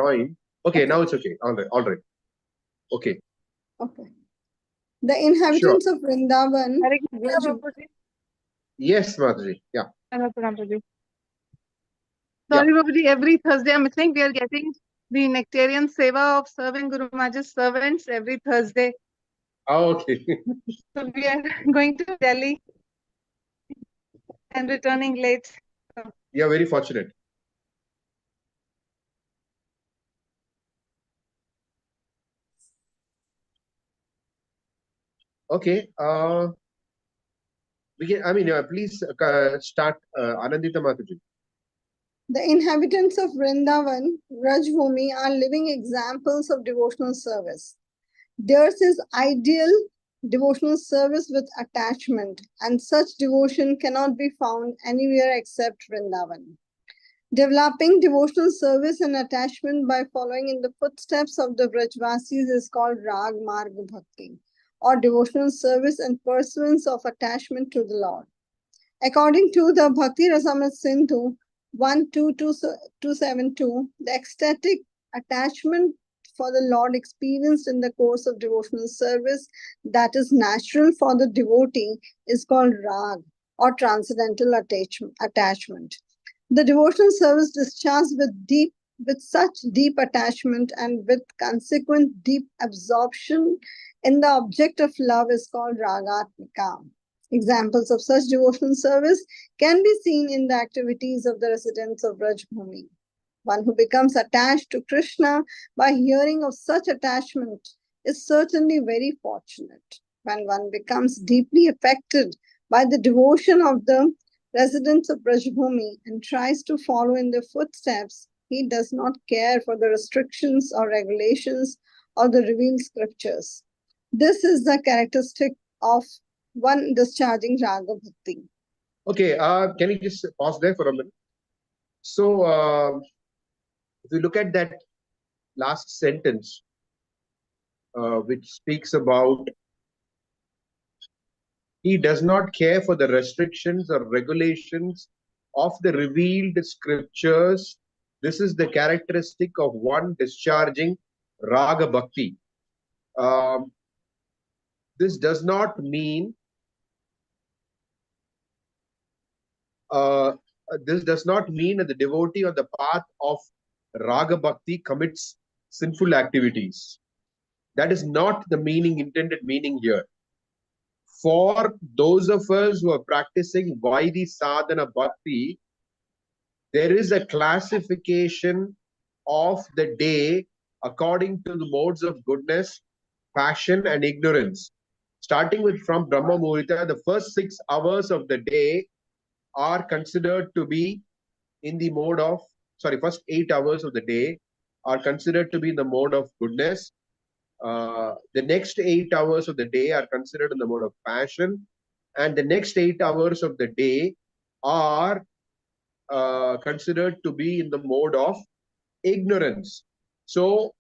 join. Okay, now it's okay. All right, all right. Okay. Okay. The Sure. inhabitants of Vrindavan. Hare Krishna, Prabhuji. Yes, Mataji. Yeah. Hello, Prabhuji. Yeah. Sorry, Prabhuji, every Thursday I'm missing. We are getting the Nectarian Seva of serving Guru Maharaj's servants every Thursday. Oh, okay. So we are going to Delhi and returning late. You're very fortunate. Okay. We can. I mean, please start, Anandita Mataji. The inhabitants of Vrindavan, Rajbhumi, are living examples of devotional service. Theirs is ideal devotional service with attachment, and such devotion cannot be found anywhere except Vrindavan. Developing devotional service and attachment by following in the footsteps of the Vrajvasis is called Rag Marg Bhakti, or devotional service and pursuance of attachment to the Lord. According to the Bhakti Rasamrita Sindhu 12272, the ecstatic attachment for the Lord experienced in the course of devotional service that is natural for the devotee is called rag, or transcendental attachment. The devotional service discharged with such deep attachment and with consequent deep absorption in the object of love is called ragatmika. Examples of such devotional service can be seen in the activities of the residents of Rajbhumi. One who becomes attached to Krishna by hearing of such attachment is certainly very fortunate. When one becomes deeply affected by the devotion of the residents of Rajbhumi and tries to follow in their footsteps, he does not care for the restrictions or regulations of the revealed scriptures. This is the characteristic of one discharging Raga Bhakti. Okay. Can you just pause there for a minute? So, if you look at that last sentence, which speaks about he does not care for the restrictions or regulations of the revealed scriptures. This is the characteristic of one discharging Raga Bhakti. This does not mean that the devotee on the path of Raga Bhakti commits sinful activities. That is not the intended meaning here. For those of us who are practicing Vaidhi Sadhana Bhakti, there is a classification of the day according to the modes of goodness, passion, and ignorance. Starting with from Brahma Muhurta, the first 6 hours of the day are considered to be in the mode of, first 8 hours of the day are considered to be in the mode of goodness. The next 8 hours of the day are considered in the mode of passion, and the next 8 hours of the day are considered to be in the mode of ignorance. So,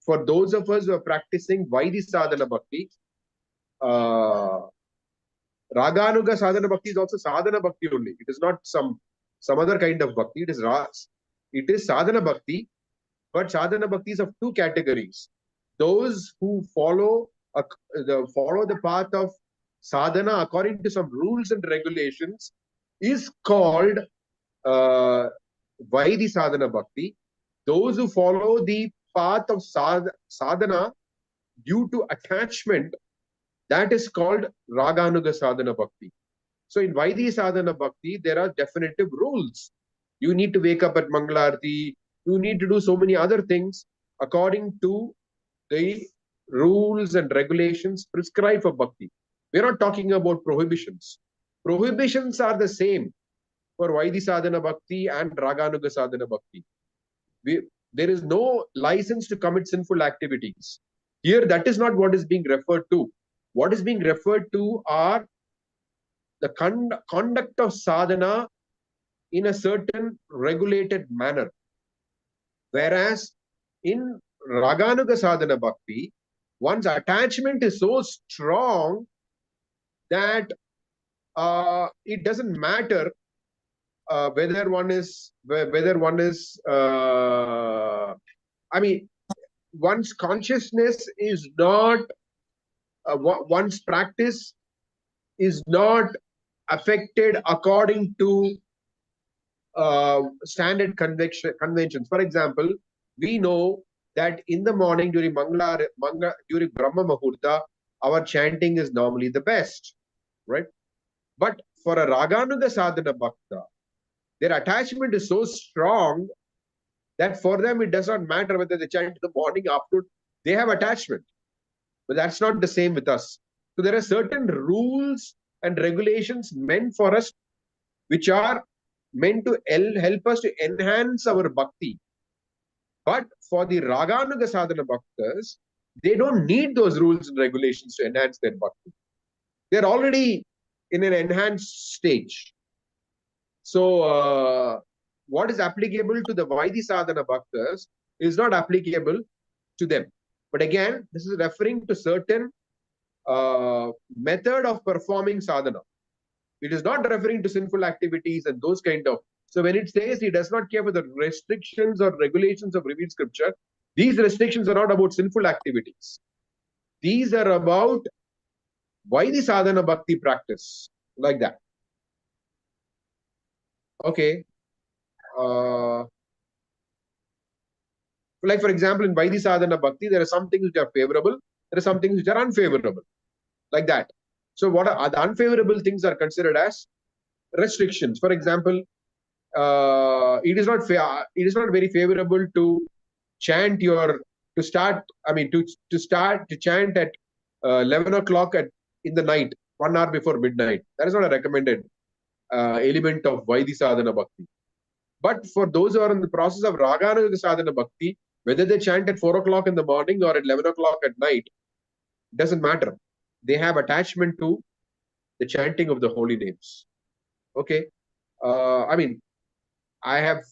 for those of us who are practicing Vaidhi Sadhana Bhakti, Raganuga Sadhana Bhakti is also Sadhana Bhakti only. It is not some other kind of Bhakti. It is Sadhana Bhakti, but Sadhana Bhakti is of 2 categories. Those who follow the path of sadhana according to some rules and regulations is called Vaidhi Sadhana Bhakti. Those who follow the path of sadhana due to attachment, that is called Raganuga Sadhana Bhakti. So in Vaidhi Sadhana Bhakti, there are definitive rules. You need to wake up at Mangalarti. You need to do so many other things according to the rules and regulations prescribed for Bhakti. We're not talking about prohibitions. Prohibitions are the same for Vaidhi Sadhana Bhakti and Raganuga Sadhana Bhakti. There is no license to commit sinful activities. Here, that is not what is being referred to. What is being referred to are the conduct of sadhana in a certain regulated manner. Whereas in Raganuga Sadhana Bhakti, one's attachment is so strong that it doesn't matter whether one is, I mean, one's consciousness is not, one's practice is not affected according to standard conventions. For example, we know that in the morning during during Brahma Muhurta, our chanting is normally the best, right? But for a Raganuga Sadhana Bhakta, their attachment is so strong that for them it does not matter whether they chant in the morning, afternoon, they have attachment. But that's not the same with us. So there are certain rules and regulations meant for us, which are meant to help us to enhance our bhakti. But for the Raganuga Sadhana Bhaktas, they don't need those rules and regulations to enhance their bhakti. They're already in an enhanced stage. So what is applicable to the Vaidhi Sadhana Bhaktas is not applicable to them. But again, this is referring to certain method of performing sadhana. It is not referring to sinful activities and those kind of. So when it says he does not care for the restrictions or regulations of revealed scripture, these restrictions are not about sinful activities. These are about Vaidhi Sadhana Bhakti practice, like that. Okay. Like for example, in Vaidhi Sadhana Bhakti, there are some things which are favorable, there are some things which are unfavorable, like that. So what are the unfavorable things are considered as restrictions. For example, it is not very favorable to chant to chant at 11 o'clock in the night, 1 hour before midnight. That is not a recommended element of Vaidhi Sadhana Bhakti. But for those who are in the process of Raganuga Sadhana Bhakti, whether they chant at 4 o'clock in the morning or at 11 o'clock at night, doesn't matter. They have attachment to the chanting of the holy names. Okay. I have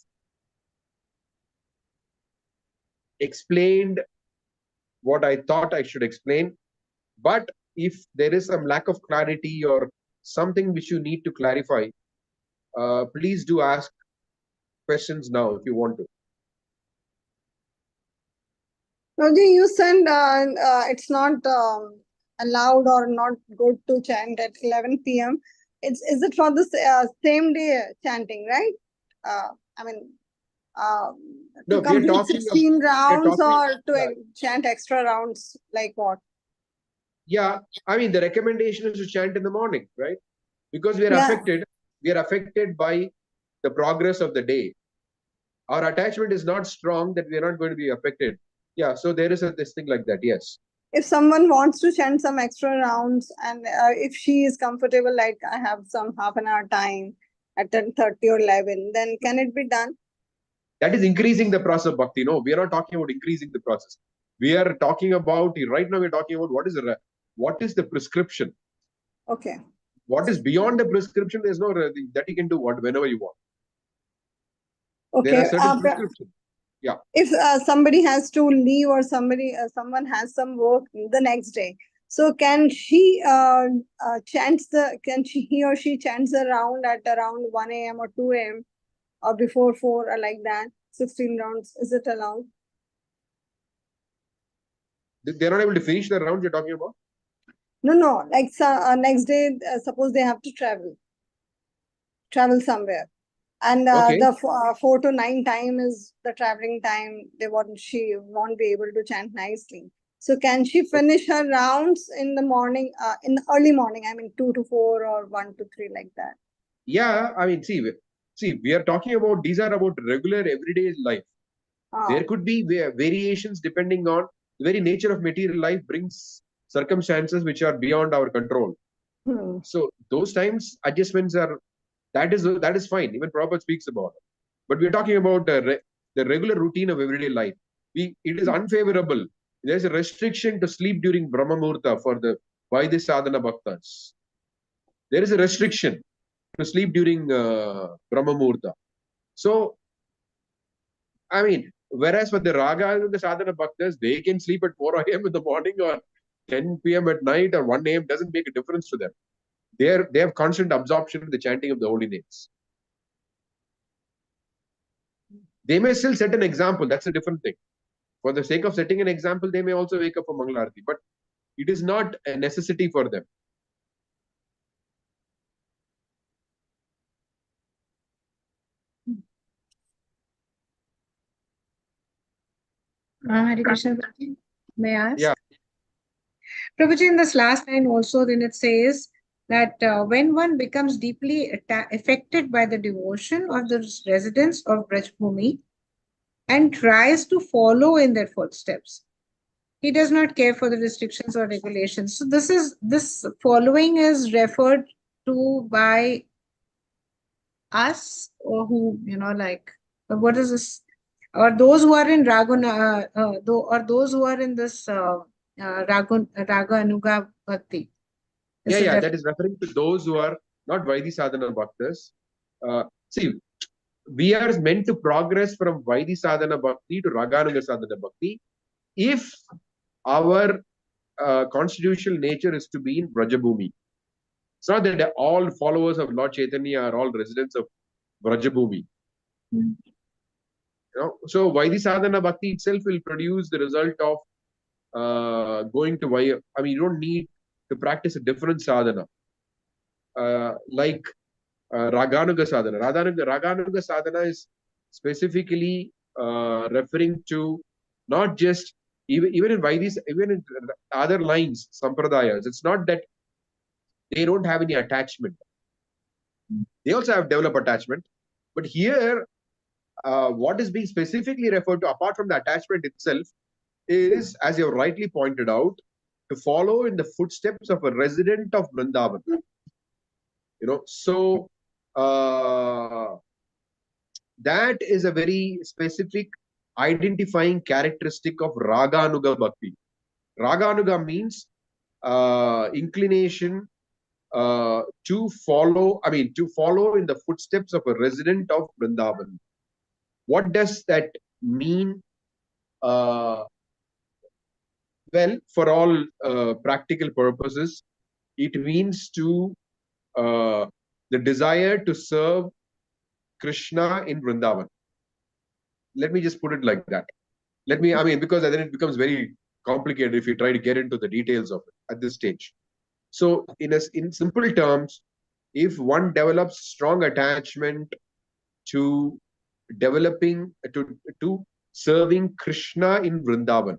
explained what I thought I should explain. But if there is some lack of clarity or something which you need to clarify, please do ask questions now if you want to. Roji, you said it's not allowed or not good to chant at 11 p.m. Is it for the same day chanting, right? No, to complete 16 rounds or to chant extra rounds, like what? Yeah, the recommendation is to chant in the morning, right? Because we are affected by the progress of the day. Our attachment is not strong that we are not going to be affected. Yeah, so there is this thing like that, yes. If someone wants to chant some extra rounds and if she is comfortable, like I have some half an hour time at 10:30 or 11, then can it be done? That is increasing the process of bhakti. No, we are not talking about increasing the process. We are talking about, right now we're talking about what is the prescription. Okay. What is beyond the prescription, there's no that you can do whenever you want. Okay. There are certain prescriptions. Yeah. If somebody has to leave or someone has some work the next day, so can he he or she chants around at around 1 a.m. or 2 a.m. or before 4 or like that, 16 rounds? Is it allowed? They're not able to finish the round you're talking about? No. Like next day, suppose they have to travel somewhere. And the 4 to 9 time is the traveling time. She won't be able to chant nicely. So can she finish her rounds in the morning, in the early morning? 2 to 4 or 1 to 3, like that. Yeah, see, we are talking about, these are about regular everyday life. There could be variations depending on the very nature of material life brings circumstances which are beyond our control. So those times adjustments are, that is fine. Even Prabhupada speaks about it. But we're talking about the regular routine of everyday life. It is unfavorable. There's a restriction to sleep during Brahma Muhurta for the Vaidhi Sadhana Bhaktas. There is a restriction to sleep during Brahma Muhurta. So, whereas for the Raga and the Sadhana Bhaktas, they can sleep at 4 a.m. in the morning or 10 p.m. at night or 1 a.m. doesn't make a difference to them. They have constant absorption in the chanting of the holy names. They may still set an example. That's a different thing. For the sake of setting an example, they may also wake up for Mangala Aarti, but it is not a necessity for them. Hare Krishna, Prabhuji. May I ask? Yeah. Prabhuji, in this last line also, then it says that when one becomes deeply affected by the devotion of the residents of Brajbhumi and tries to follow in their footsteps, he does not care for the restrictions or regulations. So this following is referred to by us, or who, like, what is this? Or those who are in or those who are in this Raga Anuga Bhakti. Yeah, that is referring to those who are not Vaidhi Sadhana Bhaktas. See, we are meant to progress from Vaidhi Sadhana Bhakti to Raganuga Sadhana Bhakti if our constitutional nature is to be in Brajabhumi. It's not that all followers of Lord Chaitanya are all residents of Brajabhumi. So Vaidhi Sadhana Bhakti itself will produce the result of going to Vaya. I mean, you don't need to practice a different sadhana. Like Raganuga sadhana. Raganuga sadhana is specifically referring to not just even in Vaidis, even in other lines, sampradayas. It's not that they don't have any attachment. They also have developed attachment. But here, what is being specifically referred to, apart from the attachment itself, is, as you have rightly pointed out, to follow in the footsteps of a resident of Vrindavan. So that is a very specific identifying characteristic of Raganuga Bhakti. Raganuga means inclination to follow in the footsteps of a resident of Vrindavan. What does that mean? Well, for all practical purposes, it means the desire to serve Krishna in Vrindavan. Let me just put it like that. Because then it becomes very complicated if you try to get into the details of it at this stage. So, in simple terms, if one develops strong attachment to serving Krishna in Vrindavan,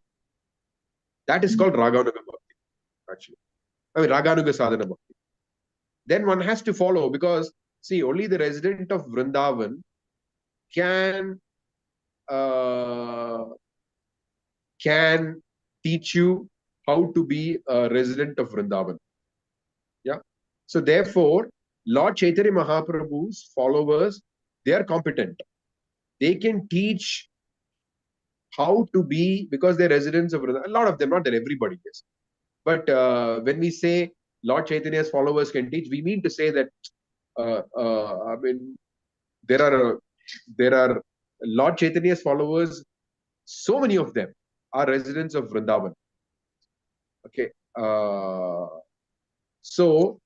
that is called Raganuga Bhakti, actually. Raganuga Sadhana Bhakti. Then one has to follow, because see, only the resident of Vrindavan can teach you how to be a resident of Vrindavan. Yeah. So therefore, Lord Chaitanya Mahaprabhu's followers, they are competent. They can teach how to be, because they're residents of Vrindavan. A lot of them, not that everybody is. But when we say Lord Chaitanya's followers can teach, we mean to say that there are Lord Chaitanya's followers, so many of them are residents of Vrindavan. Okay. So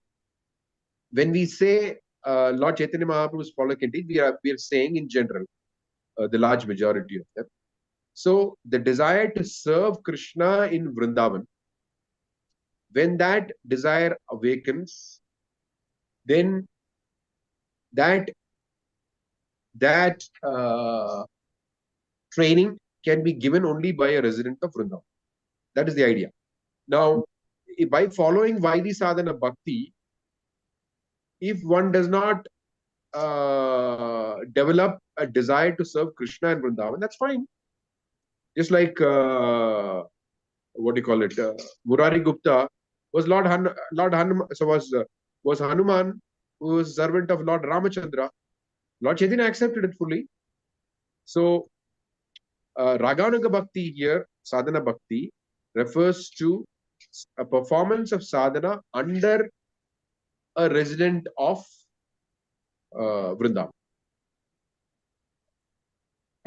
when we say Lord Chaitanya Mahaprabhu's followers can teach, we are saying in general, the large majority of them. So the desire to serve Krishna in Vrindavan, when that desire awakens, then that training can be given only by a resident of Vrindavan. That is the idea. Now, by following Vaidhi Sadhana Bhakti, if one does not develop a desire to serve Krishna in Vrindavan, that's fine. Just like Murari Gupta was was Hanuman, who was servant of Lord Ramachandra. Lord Chaitanya accepted it fully. So Raganuga Bhakti here, Sadhana Bhakti, refers to a performance of sadhana under a resident of Vrindavan.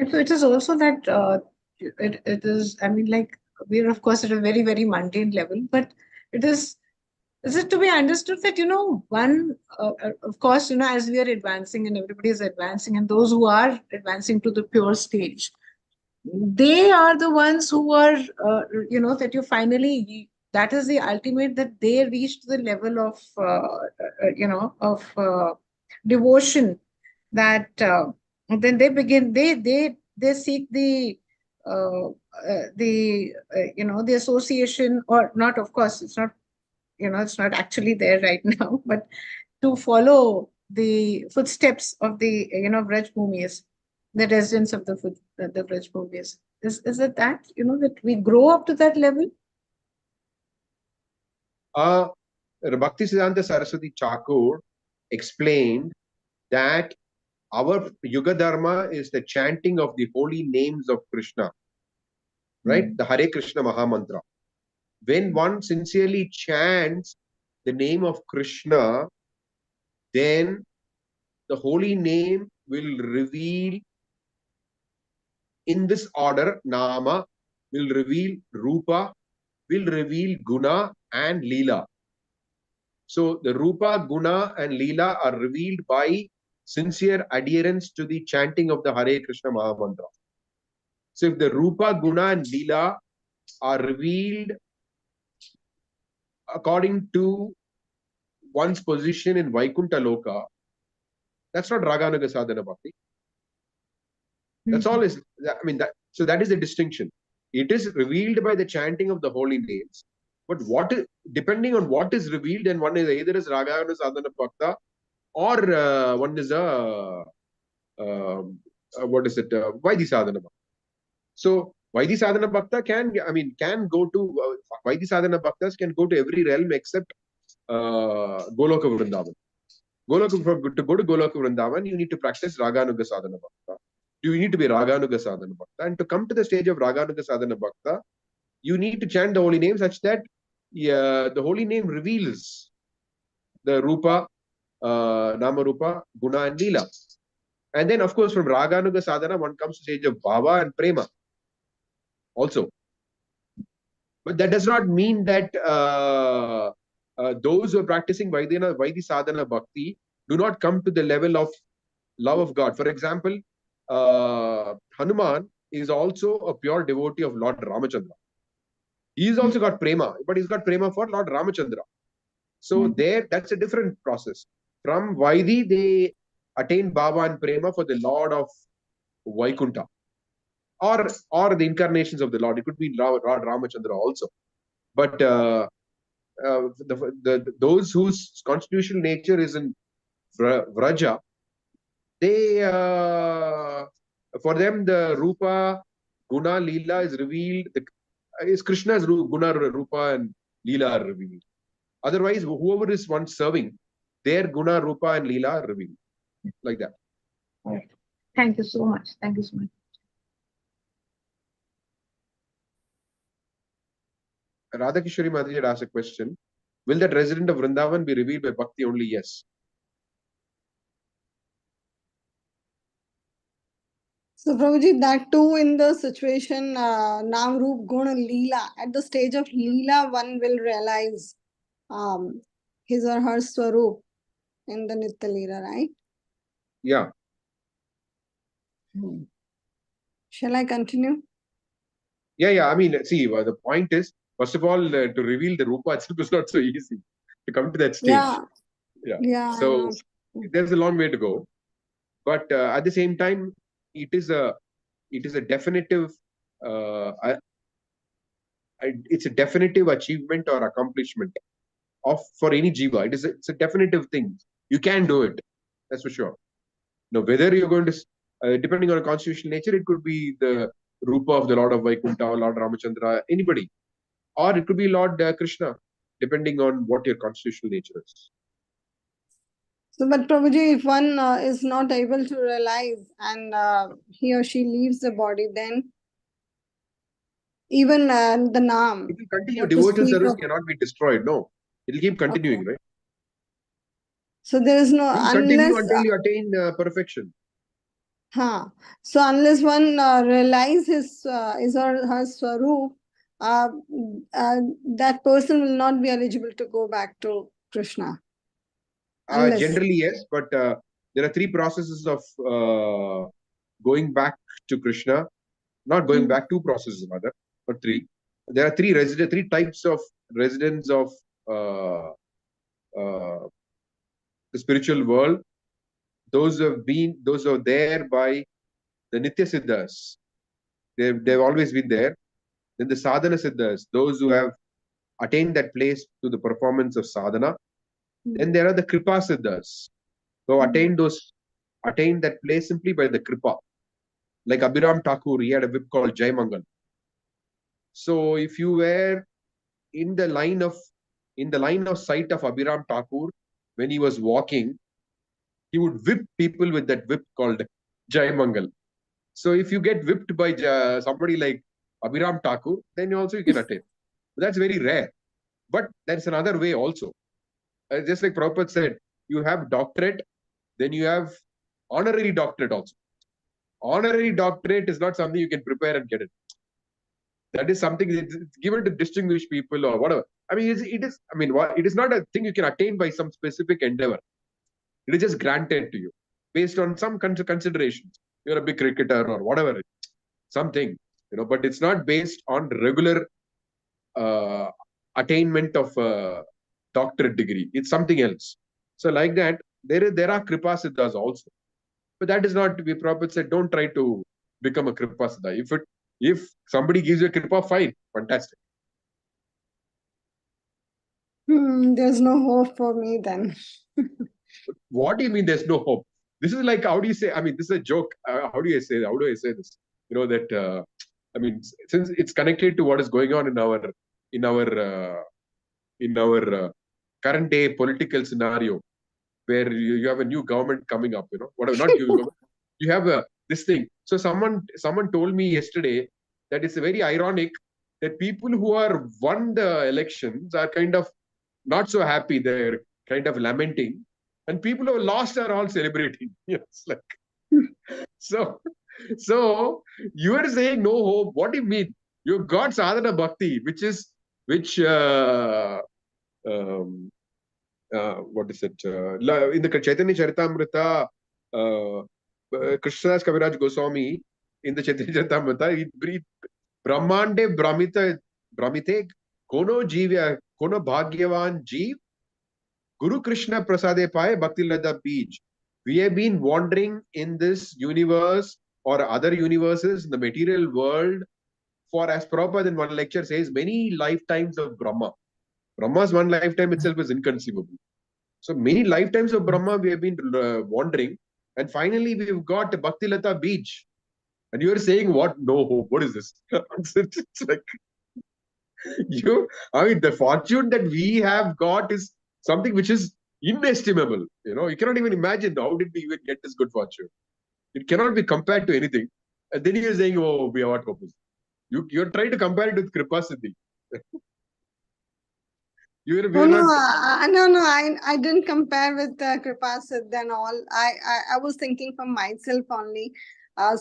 So it is also that it is, we're of course at a very, very mundane level, but it is Is it to be understood that, of course, as we are advancing and everybody is advancing, and those who are advancing to the pure stage, they are the ones who are, that you finally, that is the ultimate, that they reached the level of, devotion, that then they begin, they seek the association, or not, of course, it's not actually there right now, but to follow the footsteps of the, Vraj Bhumis, the residents of the Vraj Bhumis. Is it that, that we grow up to that level? Bhaktisiddhanta Saraswati Thakur explained that our Yuga Dharma is the chanting of the holy names of Krishna, right? The Hare Krishna Mahamantra. When one sincerely chants the name of Krishna, then the holy name will reveal in this order. Nama will reveal Rupa, will reveal Guna and Leela. So the Rupa, Guna and Leela are revealed by sincere adherence to the chanting of the Hare Krishna Mahamantra. So if the Rupa, Guna and Leela are revealed according to one's position in Vaikuntha Loka, that's not Raganuga Sadhana Bhakti. That's all is, so that is the distinction. It is revealed by the chanting of the holy names, but depending on what is revealed, and one is either as Raganuga Sadhana Bhakta, or one is Vaidhi Sadhana Bhakta. So Vaidhi Sadhana Bhakta can go to, Vaidhi Sadhana Bhaktas can go to every realm except Goloka Vrindavan. To go to Goloka Vrindavan, you need to practice Raganuga Sadhana Bhakta. You need to be Raganuga Sadhana Bhakta. And to come to the stage of Raganuga Sadhana Bhakta, you need to chant the holy name such that the holy name reveals the Rupa, Nama Rupa, Guna and Leela. And then, of course, from Raganuga Sadhana, one comes to the stage of Bhava and Prema also. But that does not mean that those who are practicing Vaidhi Sadhana Bhakti do not come to the level of love of God. For example, Hanuman is also a pure devotee of Lord Ramachandra. He's also got prema, but he's got prema for Lord Ramachandra. So that's a different process. From Vaidhi, they attain Bhava and prema for the Lord of Vaikuntha, or the incarnations of the Lord. It could be Lord Ramachandra also. But those whose constitutional nature is in Vraja, they for them the Rupa, Guna, Leela is revealed. Is Krishna's Guna, Rupa and Leela are revealed. Otherwise, whoever is one serving, their Guna, Rupa and Leela are revealed. Like that. Right. Thank you so much. Thank you so much. Radhakishori Mataji had asked a question. Will that resident of Vrindavan be revealed by Bhakti only? Yes. So, Prabhuji, that too in the situation, Nam, Roop, Guna, Leela, at the stage of Leela, one will realize his or her Swarup in the Nitya Leela, right? Yeah. Shall I continue? Yeah. I mean, see, the point is, first of all, to reveal the Rupa itself is not so easy to come to that stage. Yeah. So there's a long way to go. But at the same time, it is a definitive it's a definitive achievement or accomplishment for any jiva. It's a definitive thing. You can do it. That's for sure. Now, whether you're going to, depending on a constitutional nature, it could be the Rupa of the Lord of Vaikuntha, Lord Ramachandra, anybody. Or it could be Lord Krishna, depending on what your constitutional nature is. So, but Prabhuji, if one is not able to realize and he or she leaves the body, then even the Nam. It will continue. Devotional service cannot be destroyed. No, it will keep continuing, right? So there is no, it will continue until you attain perfection. So unless one realizes his or her Swarup, that person will not be eligible to go back to Krishna. Unless. Generally, yes, but there are three processes of going back to Krishna. Not going back, two processes, rather, but three. There are three types of residents of the spiritual world. Those who are there by the Nitya Siddhas. They've always been there. Then the Sadhana Siddhas, those who have attained that place to the performance of sadhana. Then there are the Kripa Siddhas, who attained that place simply by the Kripa. Like Abhiram Thakur, he had a whip called Jai Mangal. So if you were in the line of sight of Abhiram Thakur, when he was walking, he would whip people with that whip called Jai Mangal. So if you get whipped by somebody like Abhiram Thakur, then also you can attain. But that's very rare. But there's another way also. Just like Prabhupada said, you have doctorate, then you have honorary doctorate also. Honorary doctorate is not something you can prepare and get it. That is something it's given to distinguished people or whatever. I mean, it is not a thing you can attain by some specific endeavor. It is just granted to you based on some considerations. You're a big cricketer or whatever, something, but it's not based on regular attainment of a doctorate degree. It's something else. So like that, there are Kripa Siddhas also. But that is not, the Prabhupada said, don't try to become a Kripa Siddha. If somebody gives you a Kripa, fine, fantastic. There's no hope for me then. What do you mean there's no hope? This is like, how do you say, I mean, this is a joke. How do I say this? Since it's connected to what is going on in our current day political scenario, where you have a new government coming up, whatever, not new government, you have this thing. So someone told me yesterday that it's very ironic that people who are won the elections are kind of not so happy. They're kind of lamenting, and people who have lost are all celebrating. Yes, like so you are saying no hope. What do you mean? You've got sadhana bhakti, which what is it? In the Caitanya Charitamrita, Krishnadas Kaviraj Goswami, in the Chaitanya Charitamrita, he breathed Brahmande Brahmite Kono Jivya Kono Bhagyavan Jeev Guru Krishna Prasade Paye Bhakti Lada Beej. We have been wandering in this universe or other universes in the material world for, as Prabhupada in one lecture says, many lifetimes of Brahma. Brahma's one lifetime itself is inconceivable. So many lifetimes of Brahma we have been wandering, and finally we've got Bhakti Lata Beach. And you are saying what? No hope. What is this? It's like the fortune that we have got is something which is inestimable. You cannot even imagine how did we even get this good fortune. It cannot be compared to anything. And then you're saying, oh, we are what hope is. You're trying to compare it with Kripa Siddhi. I didn't compare with Kripa Siddha and all. I was thinking for myself only. I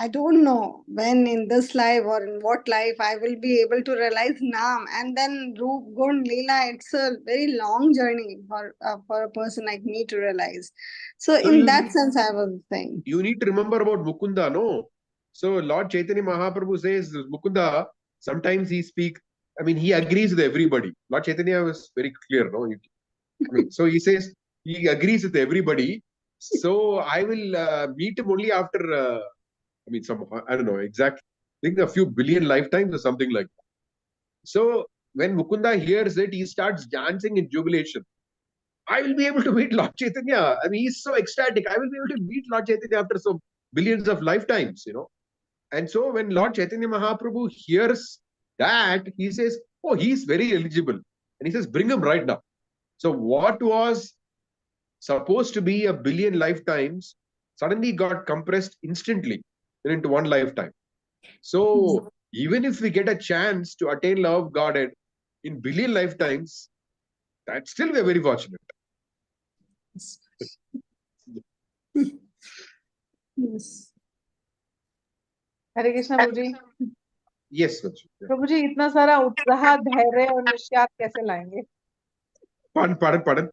don't know when in this life or in what life I will be able to realize Naam, and then Roop, Gun, Leela. It's a very long journey for a person like me to realize. So in that sense, I was saying. You need to remember about Mukunda, no? So Lord Chaitanya Mahaprabhu says Mukunda, sometimes he speaks, he agrees with everybody. Lord Chaitanya was very clear, no? So he says he agrees with everybody. So I will meet him only after, I don't know, exact, I think a few billion lifetimes or something like that. So when Mukunda hears it, he starts dancing in jubilation. I will be able to meet Lord Chaitanya. He's so ecstatic. I will be able to meet Lord Chaitanya after so billions of lifetimes, And so when Lord Chaitanya Mahaprabhu hears that, he says, oh, he's very eligible. And he says, bring him right now. So what was supposed to be a billion lifetimes suddenly got compressed instantly into one lifetime. So even if we get a chance to attain love of Godhead in billion lifetimes, that's still we're very fortunate. Yes. Hare Krishna, Guruji. Yes, Vachu. Yeah. प्रभु जी इतना सारा उत्साह धैर्य और निश्चय कैसे लाएंगे? Pardon.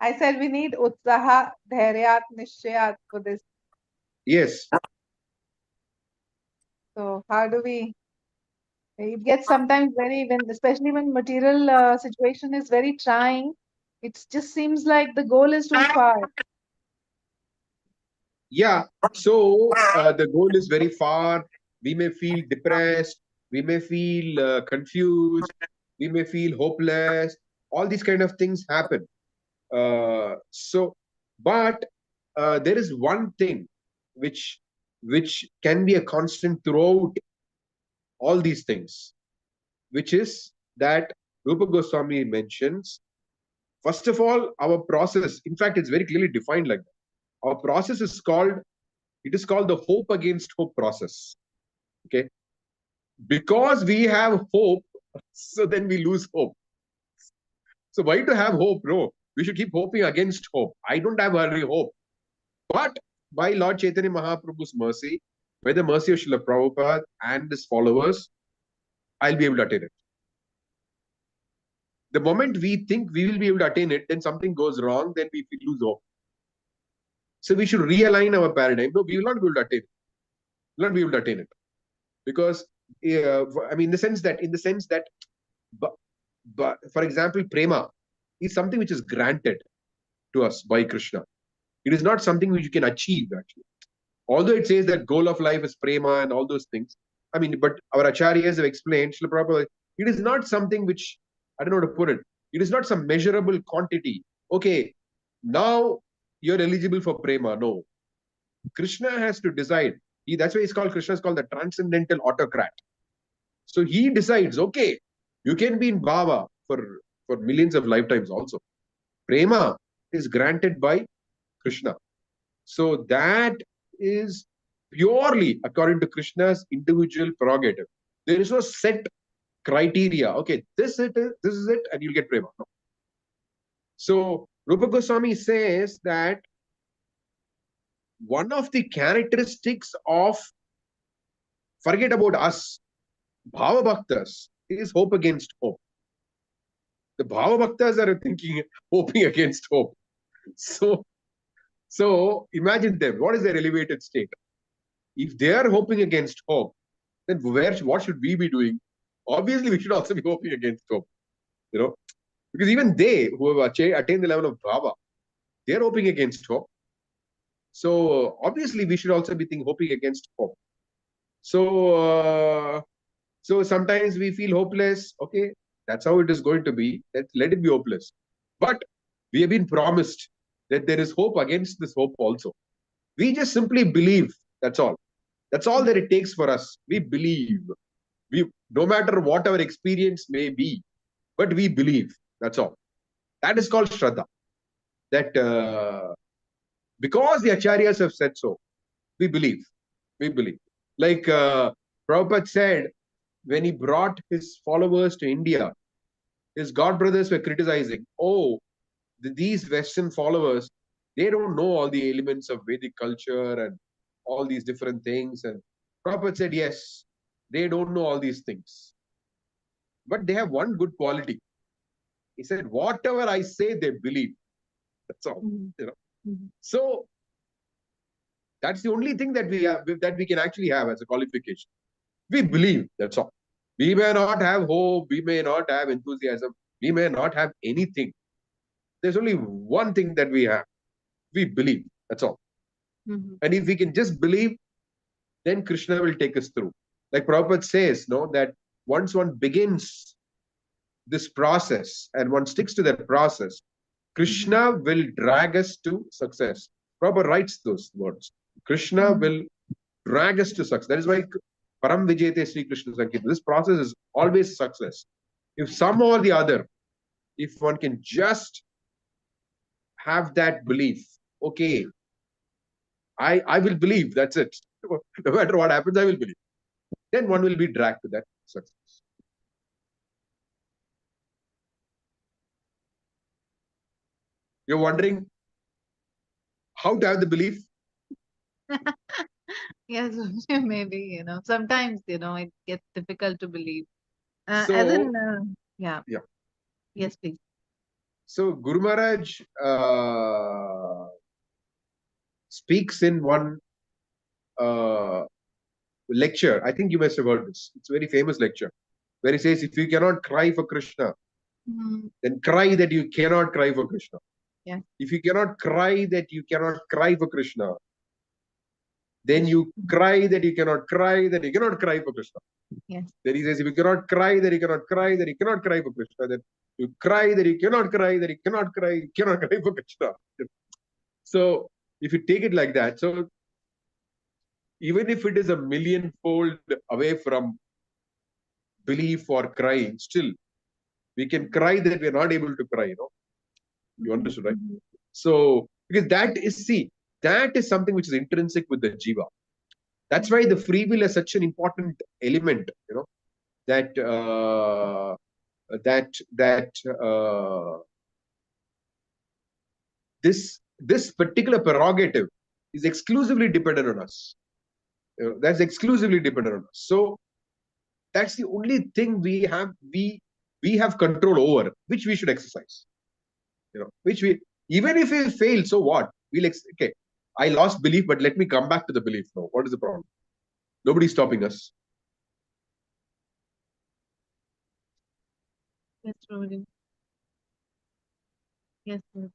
I said we need उत्साह धैर्य निश्चय for this. Yes. So how do we? It gets sometimes especially when material situation is very trying. It just seems like the goal is too far. Yeah. So the goal is very far. We may feel depressed. We may feel confused. We may feel hopeless. All these kind of things happen. But there is one thing which can be a constant throughout all these things, which is that Rupa Goswami mentions. First of all, our process, in fact, it's very clearly defined like that. Our process is called the hope against hope process. Okay. Because we have hope, so then we lose hope. So why to have hope? No, we should keep hoping against hope. I don't have any hope. But by Lord Chaitanya Mahaprabhu's mercy, by the mercy of Srila Prabhupada and his followers, I'll be able to attain it. The moment we think we will be able to attain it, then something goes wrong, then we lose hope. So we should realign our paradigm. No, we will not be able to attain it. We will not be able to attain it. Because, I mean, in the sense that, but for example, prema is something which is granted to us by Krishna. It is not something which you can achieve, actually. Although it says that goal of life is prema and all those things. I mean, but our acharyas have explained, Srila Prabhupada, it is not something which, I don't know how to put it, it is not some measurable quantity. Okay, now you're eligible for prema. No. Krishna has to decide. That's why Krishna is called the transcendental autocrat. So he decides, okay, you can be in bhava for millions of lifetimes also. Prema is granted by Krishna. So that is purely according to Krishna's individual prerogative. There is no set criteria. Okay, this is it, and you'll get prema. No. So Rupa Goswami says that one of the characteristics of, forget about us, Bhava Bhaktas, is hope against hope. The Bhava Bhaktas are hoping against hope. So imagine them. What is their elevated state? If they are hoping against hope, then what should we be doing? Obviously, we should also be hoping against hope. Because even they who have attained the level of Bhava, they are hoping against hope. So obviously, we should also be hoping against hope. So sometimes we feel hopeless. Okay, that's how it is going to be. Let it be hopeless. But we have been promised that there is hope against this hope also. We just simply believe. That's all. That's all that it takes for us. We believe. No matter what our experience may be, but we believe. That's all. That is called Shraddha. That because the Acharyas have said so, we believe. We believe. Like Prabhupada said, when he brought his followers to India, his god brothers were criticizing, oh, these Western followers, they don't know all the elements of Vedic culture and all these different things. And Prabhupada said, yes, they don't know all these things. But they have one good quality. He said, whatever I say, they believe. That's all. So that's the only thing that we have, that we can actually have as a qualification. We believe. That's all. We may not have hope. We may not have enthusiasm. We may not have anything. There's only one thing that we have. We believe. That's all. And if we can just believe, then Krishna will take us through. Like Prabhupada says, that once one begins this process and one sticks to that process, Krishna will drag us to success. Prabhupada writes those words. Krishna will drag us to success. That is why Param Vijayate Sri Krishna Sankirtan. This process is always success. If somehow or the other, if one can just have that belief, okay, I will believe, that's it. No matter what happens, I will believe. Then one will be dragged to that success. You're wondering how to have the belief? Yes, maybe, sometimes, it gets difficult to believe. As So, in, yeah, yeah. yes, please. So Guru Maharaj speaks in one uh, lecture. I think you must have heard this. It's a very famous lecture where he says, if you cannot cry for Krishna, Mm, then cry that you cannot cry for Krishna. yeah. If you cannot cry that you cannot cry for Krishna, then you cry that you cannot cry that you cannot cry for Krishna. Yes. Then he says, if you cannot cry that you cannot cry that you cannot cry for Krishna, then you cry that you cannot cry that you cannot cry, you cannot cry for Krishna. So if you take it like that, so even if it is a millionfold away from belief or crying, still we can cry that we are not able to cry, You understood, right? Mhm. So, because that is something which is intrinsic with the jiva. That's why the free will is such an important element, that that that this particular prerogative is exclusively dependent on us. That's exclusively dependent on us. So that's the only thing we have control over, which we should exercise. Which we, even if we fail, so what? Okay, I lost belief, but let me come back to the belief now. What is the problem? Nobody's stopping us. Yes, Prabhuji. Yes, Prabhuji.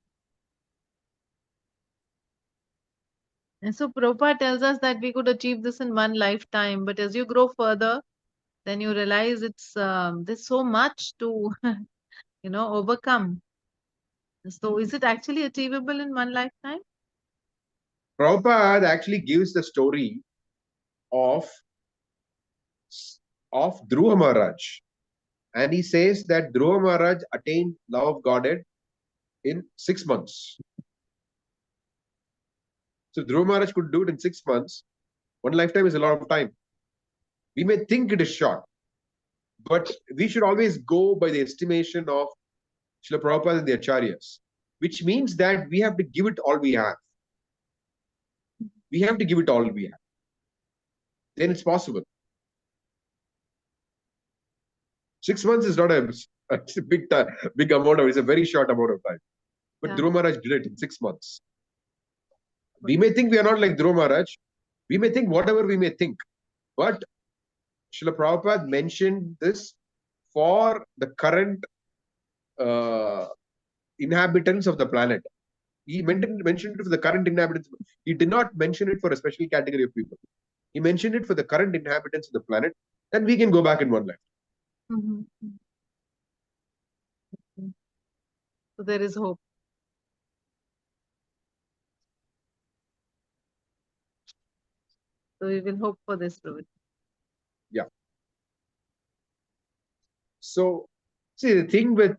And so Prabhupada tells us that we could achieve this in one lifetime, but as you grow further, then you realize there's so much to, overcome. So is it actually achievable in one lifetime? Prabhupada actually gives the story of Dhruva Maharaj, and he says that Dhruva Maharaj attained love of Godhead in 6 months. So Dhruva Maharaj could do it in 6 months. One lifetime is a lot of time. We may think it is short, but we should always go by the estimation of Srila Prabhupada and the Acharyas, which means that we have to give it all we have. We have to give it all we have. Then it's possible. 6 months is not it's a big amount of, it's a very short amount of time. But Yeah. Dhruva Maharaj did it in 6 months. We may think we are not like Dhruva Maharaj. We may think whatever we may think. But Srila Prabhupada mentioned this for the current inhabitants of the planet. He mentioned it for the current inhabitants. He did not mention it for a special category of people. He mentioned it for the current inhabitants of the planet, and we can go back in one life. Mhm. So there is hope. So we will hope for this, Prabhuji. Yeah. So, see, the thing with,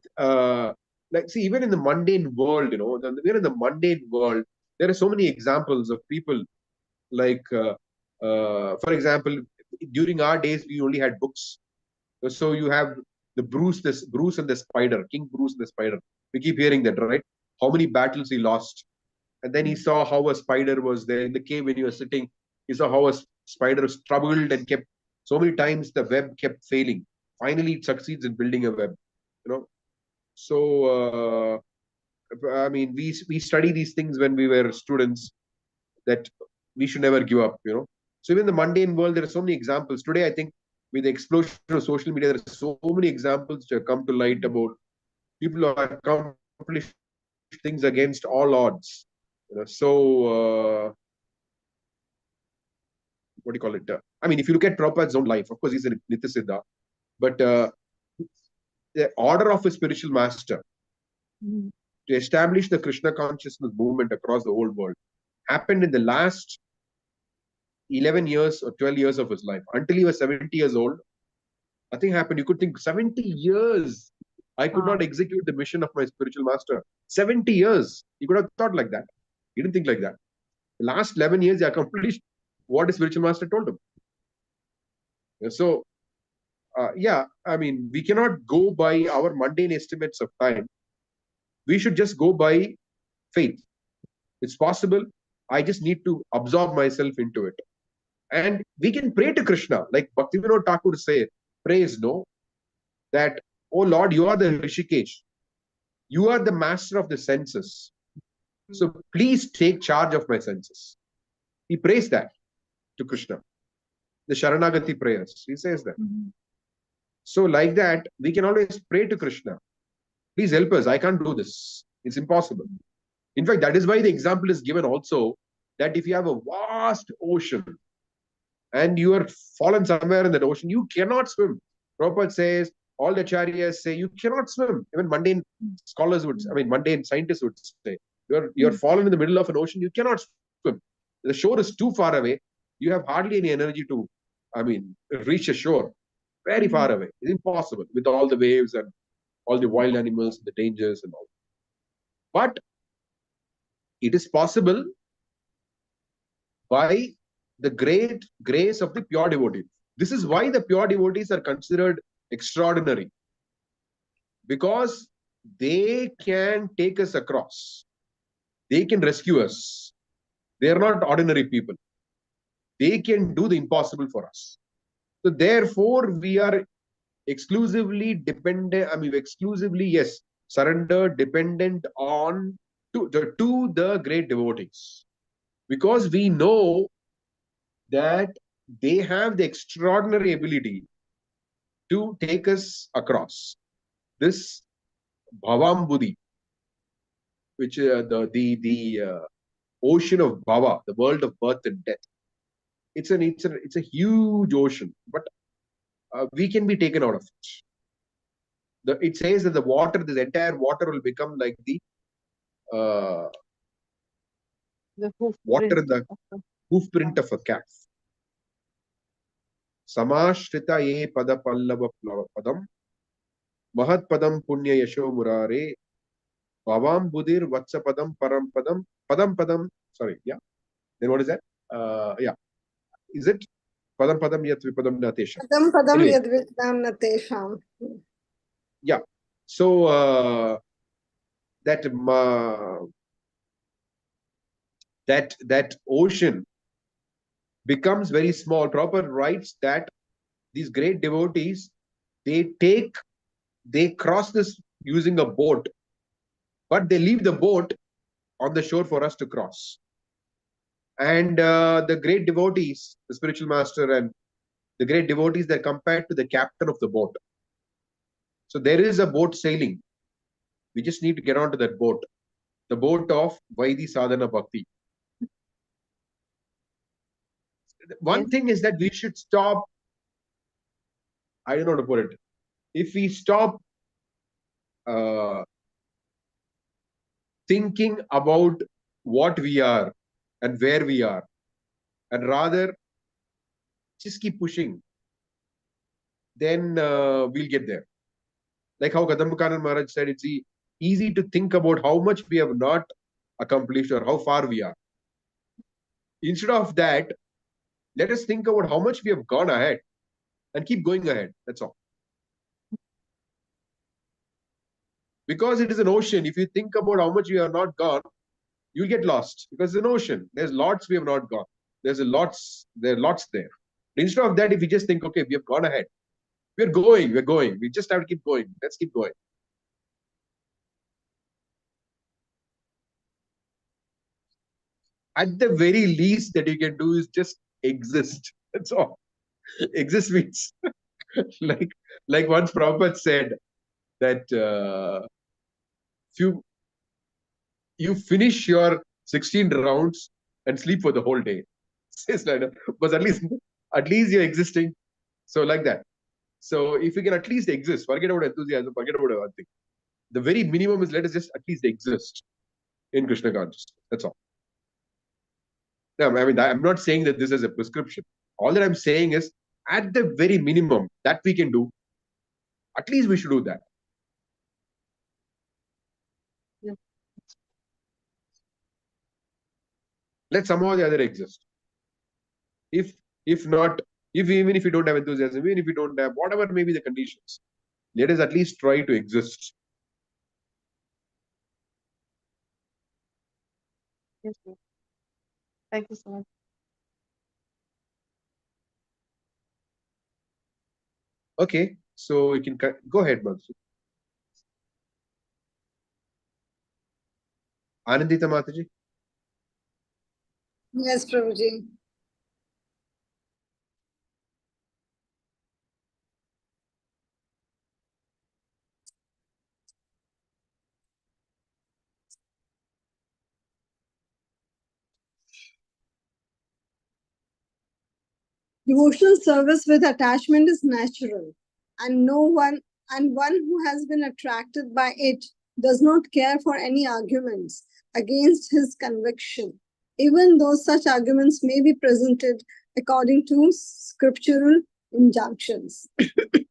even in the mundane world, we're in the mundane world, there are so many examples of people like, for example, during our days, we only had books. So you have Bruce and the Spider, King Bruce and the Spider. We keep hearing that, right? How many battles he lost. And then he saw how a spider was there in the cave when he was sitting. He saw how a spider struggled and kept, so many times the web kept failing. Finally, it succeeds in building a web. So, I mean, we study these things when we were students, that we should never give up. So even in the mundane world, there are so many examples. Today, I think with the explosion of social media, there are so many examples which have come to light about people who have accomplished things against all odds. What do you call it? I mean, if you look at Prabhupada's own life, of course, he's a Nityasiddha, but the order of a spiritual master Mhm. to establish the Krishna consciousness movement across the whole world happened in the last 11 years or 12 years of his life. Until he was 70 years old, nothing happened. You could think 70 years, I could Wow. not execute the mission of my spiritual master. 70 years. He could have thought like that. He didn't think like that. The last 11 years, he accomplished what his spiritual master told him. So, yeah, I mean, we cannot go by our mundane estimates of time. We should just go by faith. It's possible. I just need to absorb myself into it. And we can pray to Krishna, like Bhaktivinoda Thakur prays, no, that, oh Lord, you are the Rishikesh. You are the master of the senses. So please take charge of my senses. He prays that to Krishna. The Sharanagati prayers. He says that. So like that, we can always pray to Krishna. Please help us. I can't do this. It's impossible. In fact, that is why the example is given also that if you have a vast ocean and you are fallen somewhere in that ocean, you cannot swim. Prabhupada says, all the acharyas say, you cannot swim. Even mundane scholars would, mundane scientists would say, you're fallen in the middle of an ocean, you cannot swim. The shore is too far away. You have hardly any energy to, reach a shore. Very far away. It's impossible with all the waves and all the wild animals, the dangers and all. But it is possible by the great grace of the pure devotee. This is why the pure devotees are considered extraordinary, because they can take us across. They can rescue us. They are not ordinary people. They can do the impossible for us. So therefore, we are exclusively dependent, yes, surrendered, dependent on to the great devotees. Because we know that they have the extraordinary ability to take us across this bhavambudhi, which the ocean of bhava, the world of birth and death. It's a huge ocean, but we can be taken out of it. It says that this entire water will become like the water in the hoof print of a calf. Samashrita ye pada pallava padam mahat padam punya yasho murare bhavam budir vatsa padam param padam. Sorry, yeah. Then what is that? Yeah. Is it padam yat vipadam natesham? Padam Anyway. yad vidam natesham. Yeah. So that ocean becomes very small. Prabhupada writes that these great devotees, they cross this using a boat, but they leave the boat on the shore for us to cross. And the great devotees, the spiritual master and the great devotees, they're compared to the captain of the boat. So there is a boat sailing. We just need to get onto that boat, the boat of Vaidhi Sadhana Bhakti. One thing is that we should stop, I don't know how to put it. If we stop thinking about what we are and where we are, and rather just keep pushing, then we'll get there. Like how Kadambakanan Maharaj said, it's easy to think about how much we have not accomplished or how far we are. Instead of that, let us think about how much we have gone ahead and keep going ahead. That's all. Because it is an ocean, if you think about how much you have not gone, you'll get lost, because it's an ocean. There's lots we have not gone. There are lots there. Instead of that, if we just think, okay, we have gone ahead. We're going. We just have to keep going. Let's keep going. At the very least that you can do is just exist. That's all. Exist means like once Prabhupada said that you finish your 16 rounds and sleep for the whole day. But at least you're existing. So like that. So if we can at least exist, forget about enthusiasm, forget about one thing. The very minimum is let us just at least exist in Krishna consciousness. That's all. No, I'm not saying that this is a prescription. All that I'm saying is, at the very minimum that we can do, at least we should do that. Yeah. Let somehow or the other exist. If not, even if you don't have enthusiasm, even if you don't have whatever may be the conditions, let us at least try to exist. Yes, sir. Thank you so much. Okay, so you can go ahead, Madhu. Anandita Mataji. Yes, Prabhuji. Devotional service with attachment is natural, and one who has been attracted by it does not care for any arguments against his conviction, even though such arguments may be presented according to scriptural injunctions. The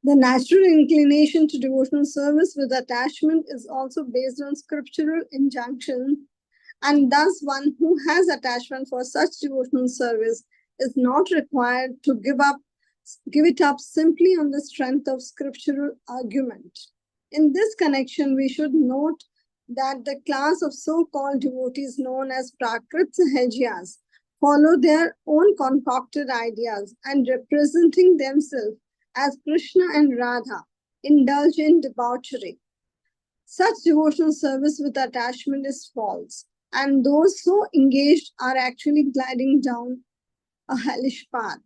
natural inclination to devotional service with attachment is also based on scriptural injunction, and thus one who has attachment for such devotional service is not required to give it up simply on the strength of scriptural argument. In this connection, we should note that the class of so-called devotees known as Prakrit Sahajias follow their own concocted ideas and representing themselves as Krishna and Radha indulge in debauchery. Such devotional service with attachment is false, and those so engaged are actually gliding down a hellish path.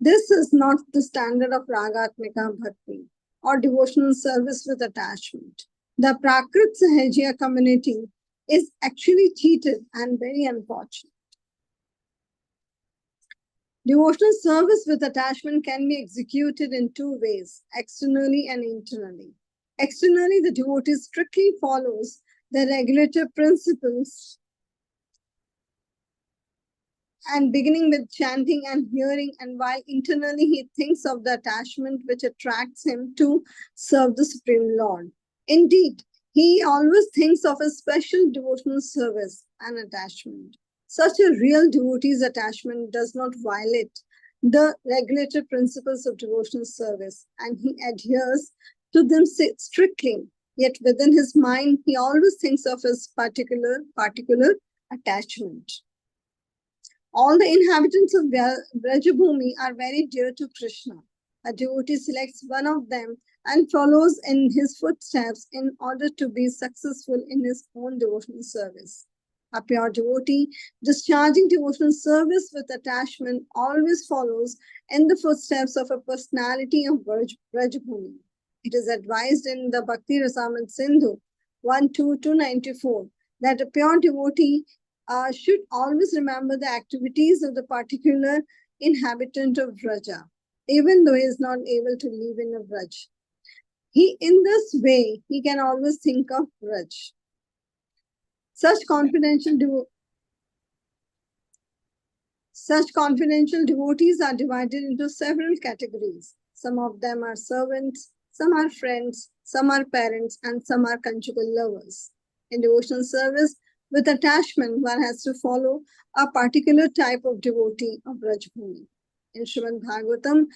This is not the standard of Ragatmika Bhakti or devotional service with attachment. The Prakrit Sahajya community is actually cheated and very unfortunate. Devotional service with attachment can be executed in two ways, externally and internally. Externally, the devotee strictly follows the regulative principles and beginning with chanting and hearing, and while internally he thinks of the attachment which attracts him to serve the Supreme Lord. Indeed, he always thinks of a special devotional service and attachment. Such a real devotee's attachment does not violate the regulative principles of devotional service, and he adheres to them strictly. Yet within his mind, he always thinks of his particular attachment. All the inhabitants of Brajabhumi are very dear to Krishna. A devotee selects one of them and follows in his footsteps in order to be successful in his own devotional service. A pure devotee discharging devotional service with attachment always follows in the footsteps of a personality of Brajabhumi. It is advised in the Bhakti Rasamrita Sindhu 1.2.294 that a pure devotee should always remember the activities of the particular inhabitant of Vraja, even though he is not able to live in a Vraj. In this way, he can always think of Vraj. Such confidential devotees are divided into several categories. Some of them are servants, some are friends, some are parents, and some are conjugal lovers. In devotional service, with attachment, one has to follow a particular type of devotee of Brajbhumi. In Srimad Bhagavatam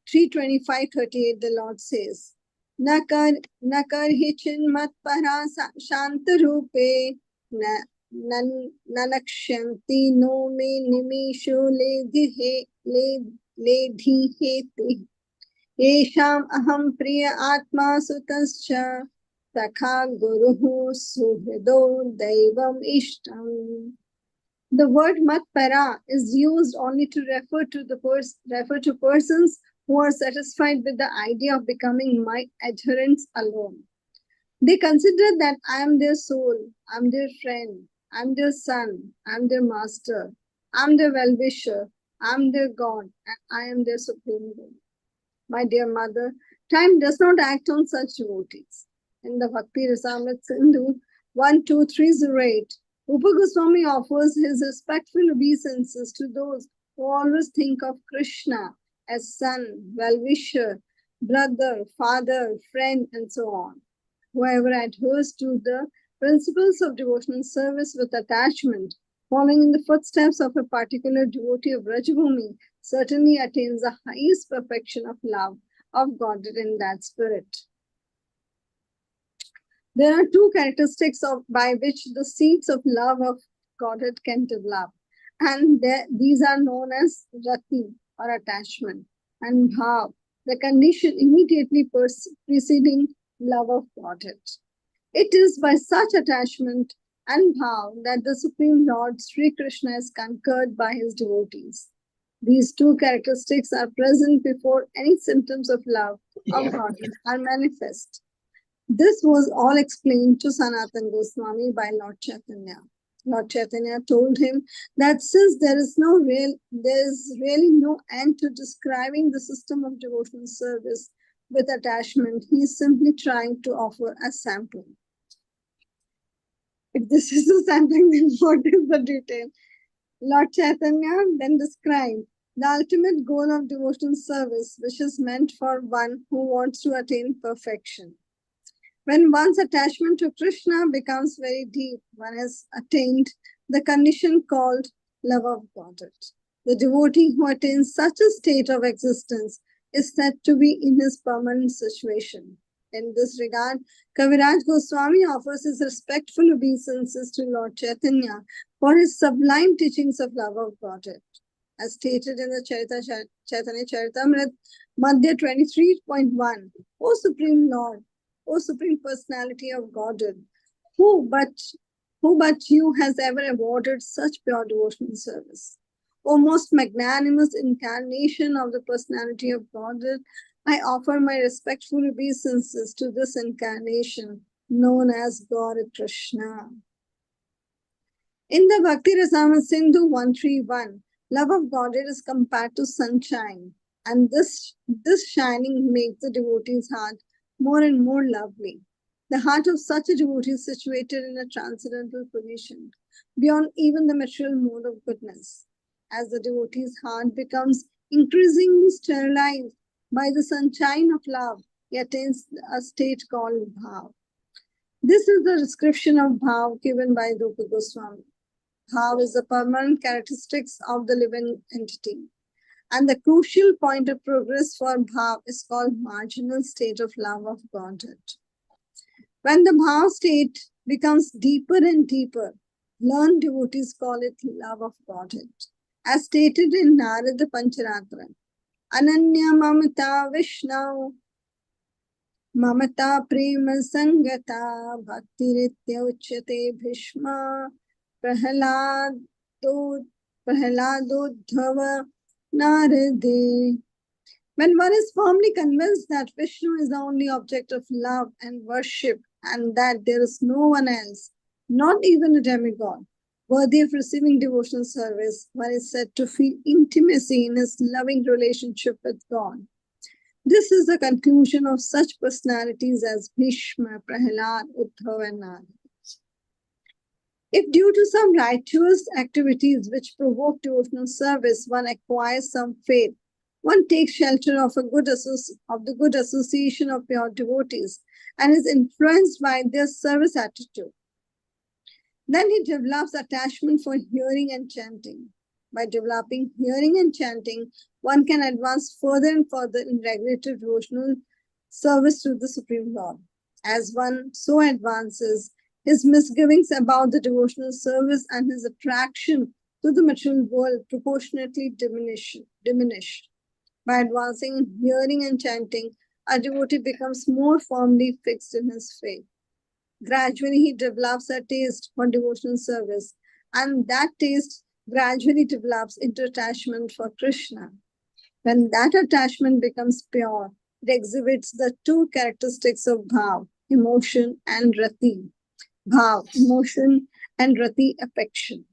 3:25-38, the Lord says, Nakar hichin mat para shanta rupe nanakshanti no me nimisho ledhi heti yesham aham priya atma sutascha Takha Guruhu Suhrido Daivam Ishtam. The word matpara is used only to refer to persons who are satisfied with the idea of becoming my adherents alone. They consider that I am their soul, I am their friend, I am their son, I am their master, I am their well-wisher, I am their God, and I am their supreme good. My dear mother, time does not act on such devotees. In the Bhakti Rasamrita Sindhu 12308, Rupa Goswami offers his respectful obeisances to those who always think of Krishna as son, well-wisher, brother, father, friend, and so on. Whoever adheres to the principles of devotional service with attachment, following in the footsteps of a particular devotee of Brajabhumi, certainly attains the highest perfection of love of Godhead in that spirit. There are two characteristics by which the seeds of love of Godhead can develop, and these are known as rati or attachment and bhav, the condition immediately preceding love of Godhead. It is by such attachment and bhav that the Supreme Lord Sri Krishna is conquered by his devotees. These two characteristics are present before any symptoms of love of Godhead are manifest. This was all explained to Sanatana Goswami by Lord Caitanya. Lord Caitanya told him that since there is really no end to describing the system of devotional service with attachment, he is simply trying to offer a sample. If this is a sampling, then what is the detail? Lord Caitanya then described the ultimate goal of devotional service, which is meant for one who wants to attain perfection. When one's attachment to Krishna becomes very deep, one has attained the condition called love of Godhead. The devotee who attains such a state of existence is said to be in his permanent situation. In this regard, Kaviraj Goswami offers his respectful obeisances to Lord Caitanya for his sublime teachings of love of Godhead. As stated in the Chaitanya Charitamrita, Madhya 23.1, O Supreme Lord, O Supreme Personality of Godhead, who but you has ever awarded such pure devotional service? O most magnanimous incarnation of the Personality of Godhead, I offer my respectful obeisances to this incarnation known as God Krishna. In the Bhakti Rasamrita Sindhu 131, love of Godhead is compared to sunshine, and this shining makes the devotee's heart more and more lovely. The heart of such a devotee is situated in a transcendental position, beyond even the material mode of goodness. As the devotee's heart becomes increasingly sterilized by the sunshine of love, he attains a state called bhav. This is the description of bhav given by Rupa Goswami. Bhav is the permanent characteristics of the living entity. And the crucial point of progress for bhav is called marginal state of love of Godhead. When the bhav state becomes deeper and deeper, learned devotees call it love of Godhead. As stated in Narada Pancharatra, Ananya Mamata Vishnu Mamata Prema Sangata Bhaktiritya Uchyate Bhishma Prahaladodhava Narade. When one is firmly convinced that Vishnu is the only object of love and worship and that there is no one else, not even a demigod, worthy of receiving devotional service, one is said to feel intimacy in his loving relationship with God. This is the conclusion of such personalities as Bhishma, Prahalad, Uddhava, and Narada. If due to some righteous activities which provoke devotional service, one acquires some faith, one takes shelter of the good association of pure devotees and is influenced by their service attitude. Then he develops attachment for hearing and chanting. By developing hearing and chanting, one can advance further and further in regulative devotional service to the Supreme Lord. As one so advances, his misgivings about the devotional service and his attraction to the material world proportionately diminish. By advancing in hearing and chanting, a devotee becomes more firmly fixed in his faith. Gradually, he develops a taste for devotional service, and that taste gradually develops into attachment for Krishna. When that attachment becomes pure, it exhibits the two characteristics of bhav, emotion and rati. Bhav, emotion, and rati, affection.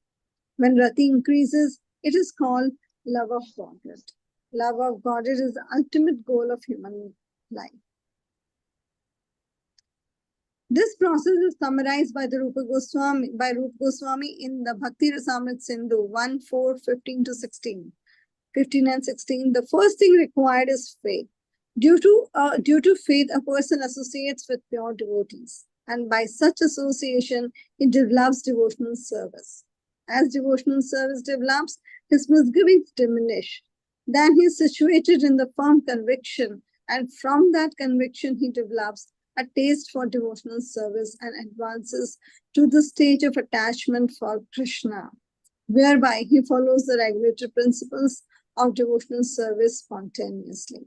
When rati increases, it is called love of Godhead. Love of Godhead is the ultimate goal of human life. This process is summarized by Rupa Goswami in the Bhakti Rasamrita Sindhu 1:4, 15 and 16. The first thing required is faith. Due to faith, a person associates with pure devotees, and by such association, he develops devotional service. As devotional service develops, his misgivings diminish. Then he is situated in the firm conviction, and from that conviction, he develops a taste for devotional service and advances to the stage of attachment for Krishna, whereby he follows the regulatory principles of devotional service spontaneously.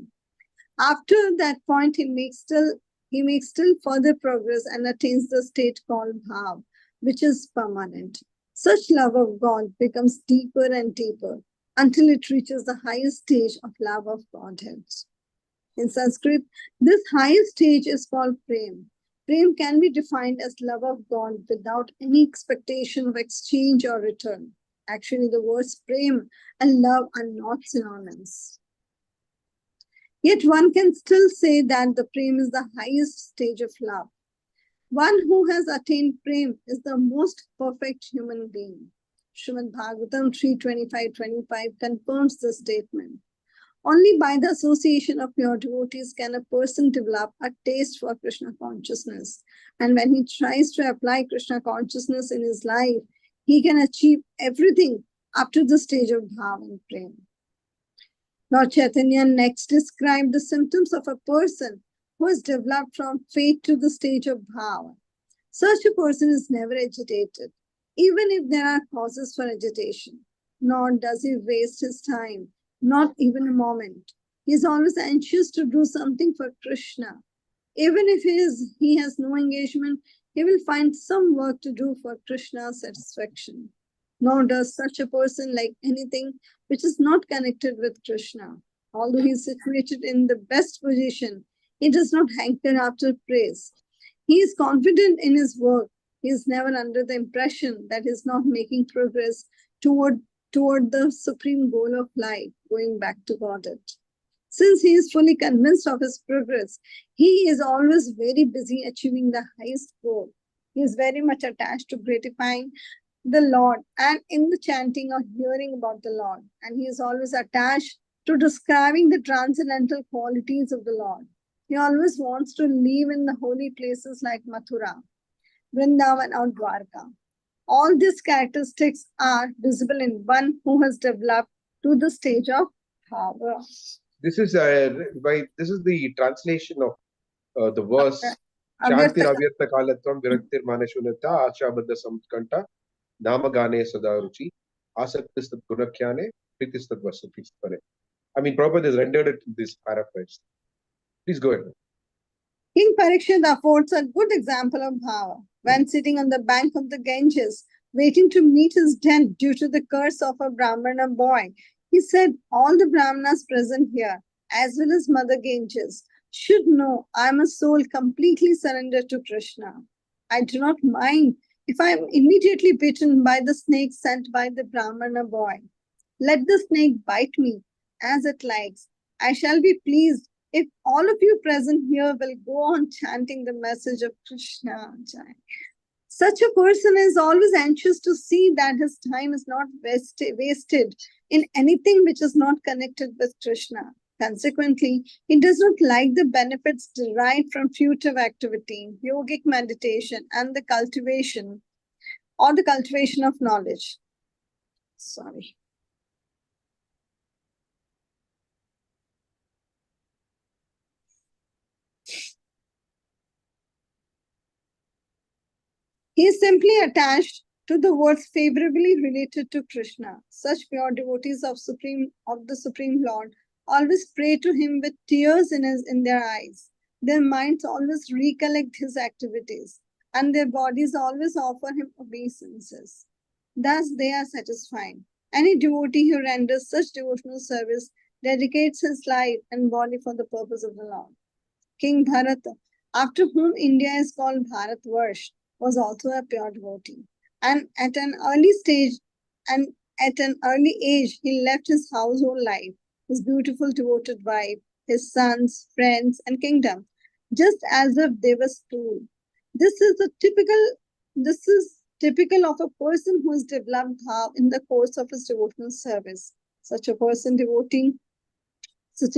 After that point, he makes still further progress and attains the state called bhav, which is permanent. Such love of God becomes deeper and deeper until it reaches the highest stage of love of Godhead. In Sanskrit, this highest stage is called prem. Prem can be defined as love of God without any expectation of exchange or return. Actually, the words prem and love are not synonyms. Yet one can still say that the prem is the highest stage of love. One who has attained prem is the most perfect human being. Srimad Bhagavatam 3:25-25 confirms this statement. Only by the association of pure devotees can a person develop a taste for Krishna consciousness. And when he tries to apply Krishna consciousness in his life, he can achieve everything up to the stage of bhav and prem. Lord Caitanya next described the symptoms of a person who has developed from faith to the stage of bhav. Such a person is never agitated, even if there are causes for agitation, nor does he waste his time, not even a moment. He is always anxious to do something for Krishna. Even if he has no engagement, he will find some work to do for Krishna's satisfaction. Nor does such a person like anything which is not connected with Krishna. Although he is situated in the best position, he does not hanker after praise. He is confident in his work. He is never under the impression that he is not making progress toward the supreme goal of life, going back to Godhead. Since he is fully convinced of his progress, he is always very busy achieving the highest goal. He is very much attached to gratifying the Lord and in the chanting or hearing about the Lord. And he is always attached to describing the transcendental qualities of the Lord. He always wants to live in the holy places like Mathura, Vrindavan, or Dwarka. All these characteristics are visible in one who has developed to the stage of bhava. This is the translation of the verse. Shantir avyarta kalatvam viraktir manashunata achabadda samskanta namagane sadaruchi asaktistat gunakyane pritistat vasati pare. I mean, Prabhupada has rendered it in this paraphrase. Please go ahead. King Parikshit affords a good example of bhava. When sitting on the bank of the Ganges, waiting to meet his death due to the curse of a Brahmana boy, he said, all the Brahmanas present here, as well as Mother Ganges, should know I am a soul completely surrendered to Krishna. I do not mind if I am immediately bitten by the snake sent by the Brahmana boy. Let the snake bite me as it likes. I shall be pleased if all of you present here will go on chanting the message of Krishna. Such a person is always anxious to see that his time is not wasted in anything which is not connected with Krishna. Consequently, he does not like the benefits derived from future activity, yogic meditation, and the cultivation of knowledge. Sorry. He is simply attached to the words favorably related to Krishna. Such pure devotees of the Supreme Lord always pray to him with tears in their eyes. Their minds always recollect his activities, and their bodies always offer him obeisances. Thus they are satisfied. Any devotee who renders such devotional service dedicates his life and body for the purpose of the Lord. King Bharata, after whom India is called Bharatvarsh, was also a pure devotee. And at an early age, he left his household life, his beautiful devoted wife, his sons, friends, and kingdom, just as if they were stool. This is typical of a person who has developed bhav in the course of his devotional service. Such a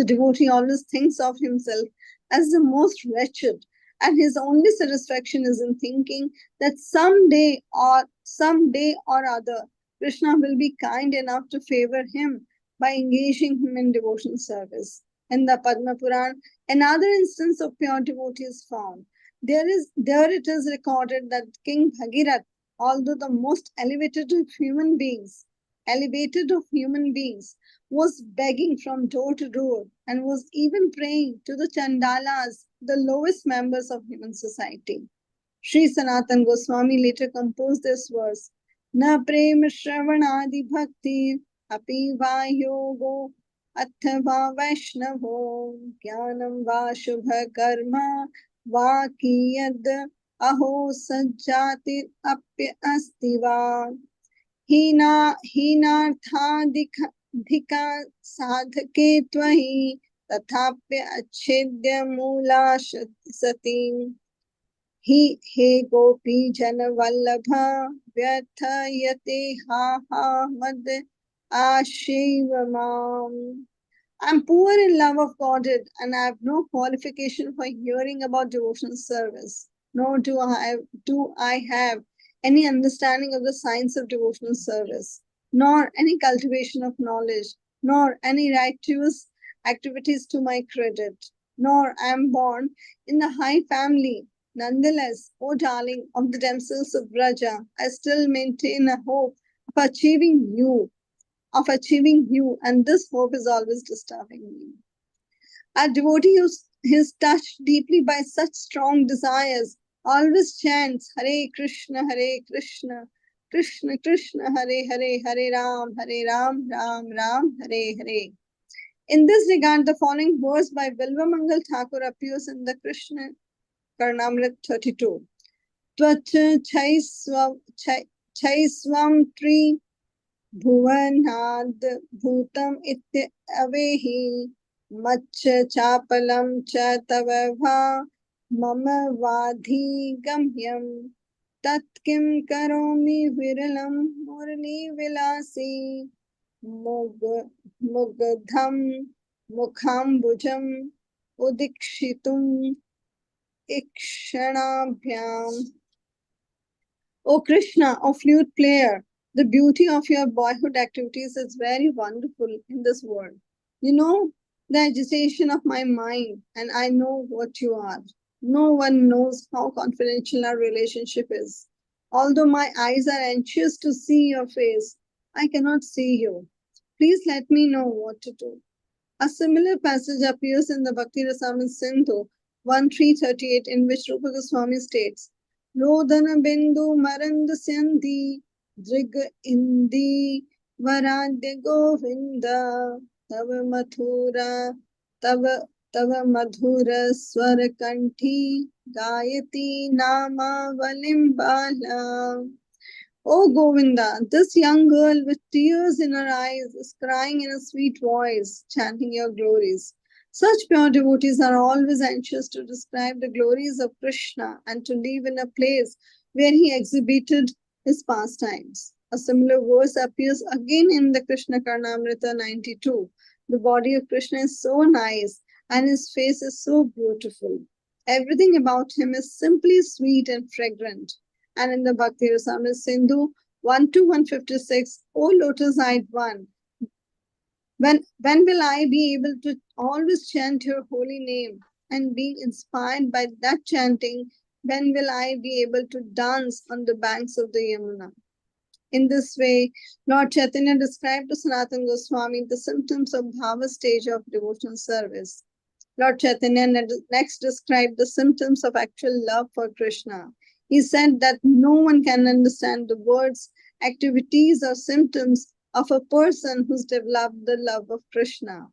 devotee always thinks of himself as the most wretched, and his only satisfaction is in thinking that someday or other, Krishna will be kind enough to favor him by engaging him in devotional service. In the Padma Puran, another instance of pure devotee is found. There it is recorded that King Bhagirath, although the most elevated of human beings, was begging from door to door, and was even praying to the Chandalas, the lowest members of human society. Sri Sanatan Goswami later composed this verse, Na prem shravanadi bhakti api va yogo अथवा वैष्णवो ज्ञानं वा शुभ कर्म वा कियद् अहो सज्जातिरप्य अस्ति वा हीनार्थाधिका साधके त्वहि तथाप्य अच्छेद्य मूला सती हे गोपी जन वल्लभ व्यथयते हा मद आशीव माम. I'm poor in love of Godhead, and I have no qualification for hearing about devotional service, nor do I have any understanding of the science of devotional service, nor any cultivation of knowledge, nor any righteous activities to my credit, nor am born in the high family. Nonetheless, O darling of the damsels of Braja, I still maintain a hope of achieving you, and this hope is always disturbing me. A devotee who is touched deeply by such strong desires always chants Hare Krishna, Krishna Krishna, Hare Hare, Hare Ram, Ram Ram, Hare Hare. In this regard, the following verse by Bilvamangal Thakur appears in the Krishna Karnamrit 32. Tvacha chaiswam tri भुवनाद भूतम इत्य अवेहि much चापलम च तव भा मम वाधिगम्यं तत्किं करोमि विरलं मुरली विलासी मुग्धं मुखाम्बुजम् उदीक्षितुम् इक्षणाभ्याम्. O Krishna, O flute player, the beauty of your boyhood activities is very wonderful in this world. You know the agitation of my mind, and I know what you are. No one knows how confidential our relationship is. Although my eyes are anxious to see your face, I cannot see you. Please let me know what to do. A similar passage appears in the Bhakti Rasamrita Sindhu 1.338, in which Rupa Goswami states, Rodana Bindu Marand Sandhi Drig Indi Varadya Govinda Tava Mathura Tava Madhura Swarakanthi Gayati Nama Valimbala. Oh Govinda, this young girl with tears in her eyes is crying in a sweet voice, chanting your glories. Such pure devotees are always anxious to describe the glories of Krishna and to live in a place where he exhibited his pastimes. A similar verse appears again in the Krishna Karnamrita 92. The body of Krishna is so nice and his face is so beautiful. Everything about him is simply sweet and fragrant. And in the Bhakti Rasamrita Sindhu 1-156, O lotus-eyed one, when will I be able to always chant your holy name? And being inspired by that chanting, when will I be able to dance on the banks of the Yamuna? In this way, Lord Chaitanya described to Sanatana Goswami the symptoms of bhava stage of devotional service. Lord Chaitanya next described the symptoms of actual love for Krishna. He said that no one can understand the words, activities, or symptoms of a person who's developed the love of Krishna.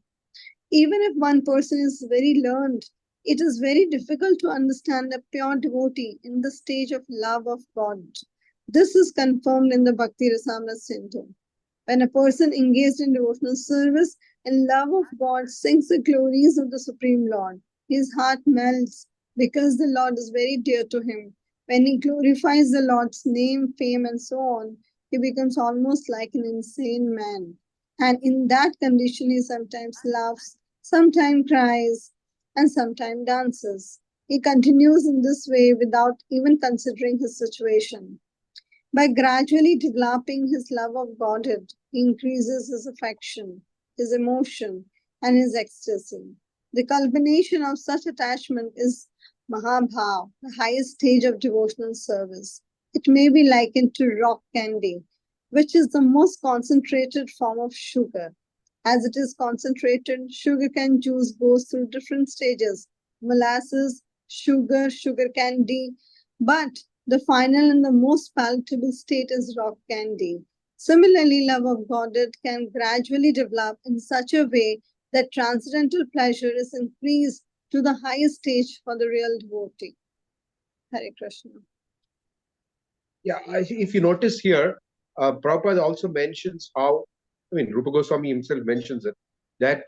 Even if one person is very learned, it is very difficult to understand a pure devotee in the stage of love of God. This is confirmed in the Bhakti Rasamrita Sindhu. When a person engaged in devotional service and love of God sings the glories of the Supreme Lord, his heart melts because the Lord is very dear to him. When he glorifies the Lord's name, fame, and so on, he becomes almost like an insane man. And in that condition, he sometimes laughs, sometimes cries, and sometimes dances. He continues in this way without even considering his situation. By gradually developing his love of Godhead, he increases his affection, his emotion, and his ecstasy. The culmination of such attachment is Mahabhav, the highest stage of devotional service. It may be likened to rock candy, which is the most concentrated form of sugar. As it is concentrated, sugarcane juice goes through different stages: molasses, sugar, sugar candy, but the final and the most palatable state is rock candy. Similarly, love of Godhead can gradually develop in such a way that transcendental pleasure is increased to the highest stage for the real devotee. Hare Krishna. Yeah, if you notice here, Prabhupada also mentions how, I mean, Rupa Goswami himself mentions it, that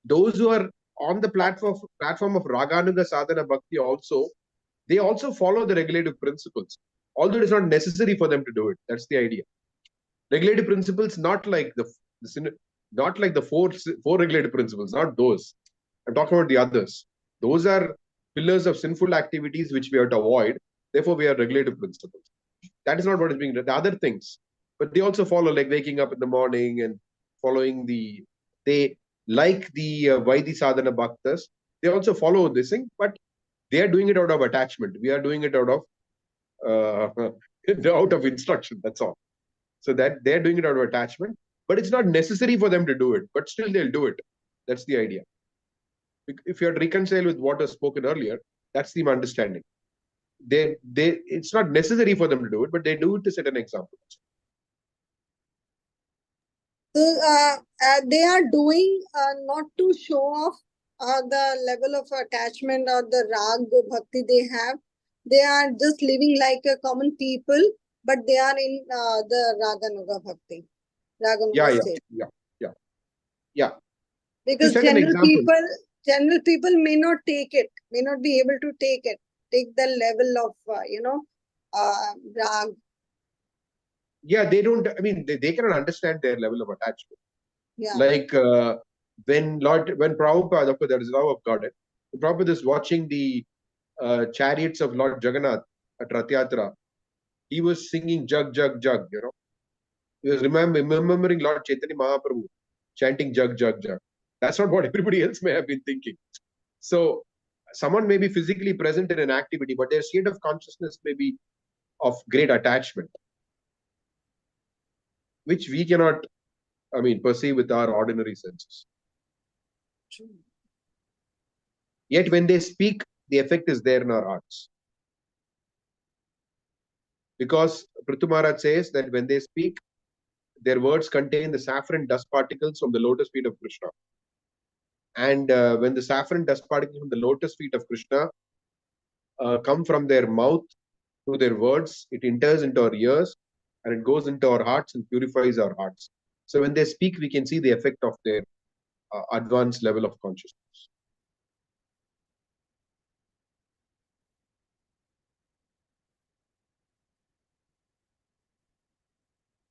those who are on the platform of Raganuga Sadhana Bhakti also, they also follow the regulative principles, although it is not necessary for them to do it. That's the idea. Regulative principles, not like the four regulative principles, not those. I'm talking about the others. Those are pillars of sinful activities which we have to avoid. Therefore, we are regulative principles. That is not what is being done. The other things, but they also follow, like waking up in the morning and following they like the Vaidhi Sadhana Bhaktas. They also follow this thing, but they are doing it out of attachment. We are doing it out of out of instruction. That's all. So that they're doing it out of attachment, but it's not necessary for them to do it. But still, they'll do it. That's the idea. If you are reconciled with what was spoken earlier, that's the understanding. It's not necessary for them to do it, but they do it to set an example. So they are doing not to show off the level of attachment or the rag bhakti they have. They are just living like a common people, but they are in the Raganuga bhakti, Raganuga state. Yeah. Because general people may not take it, may not be able to take the level of rag. Yeah, they don't, I mean, they cannot understand their level of attachment. Yeah. Like when Prabhupada, of course, there is love of God, Prabhupada is watching the chariots of Lord Jagannath at Rath Yatra. He was singing Jug, Jug, Jug, He was remembering Lord Chaitanya Mahaprabhu chanting Jug, Jug, Jug. That's not what everybody else may have been thinking. So someone may be physically present in an activity, but their state of consciousness may be of great attachment, which we cannot, perceive with our ordinary senses. True. Yet when they speak, the effect is there in our hearts. Because Prithu Maharaj says that when they speak, their words contain the saffron dust particles from the lotus feet of Krishna. And when the saffron dust particles from the lotus feet of Krishna come from their mouth through their words, it enters into our ears and it goes into our hearts and purifies our hearts. So when they speak, we can see the effect of their advanced level of consciousness.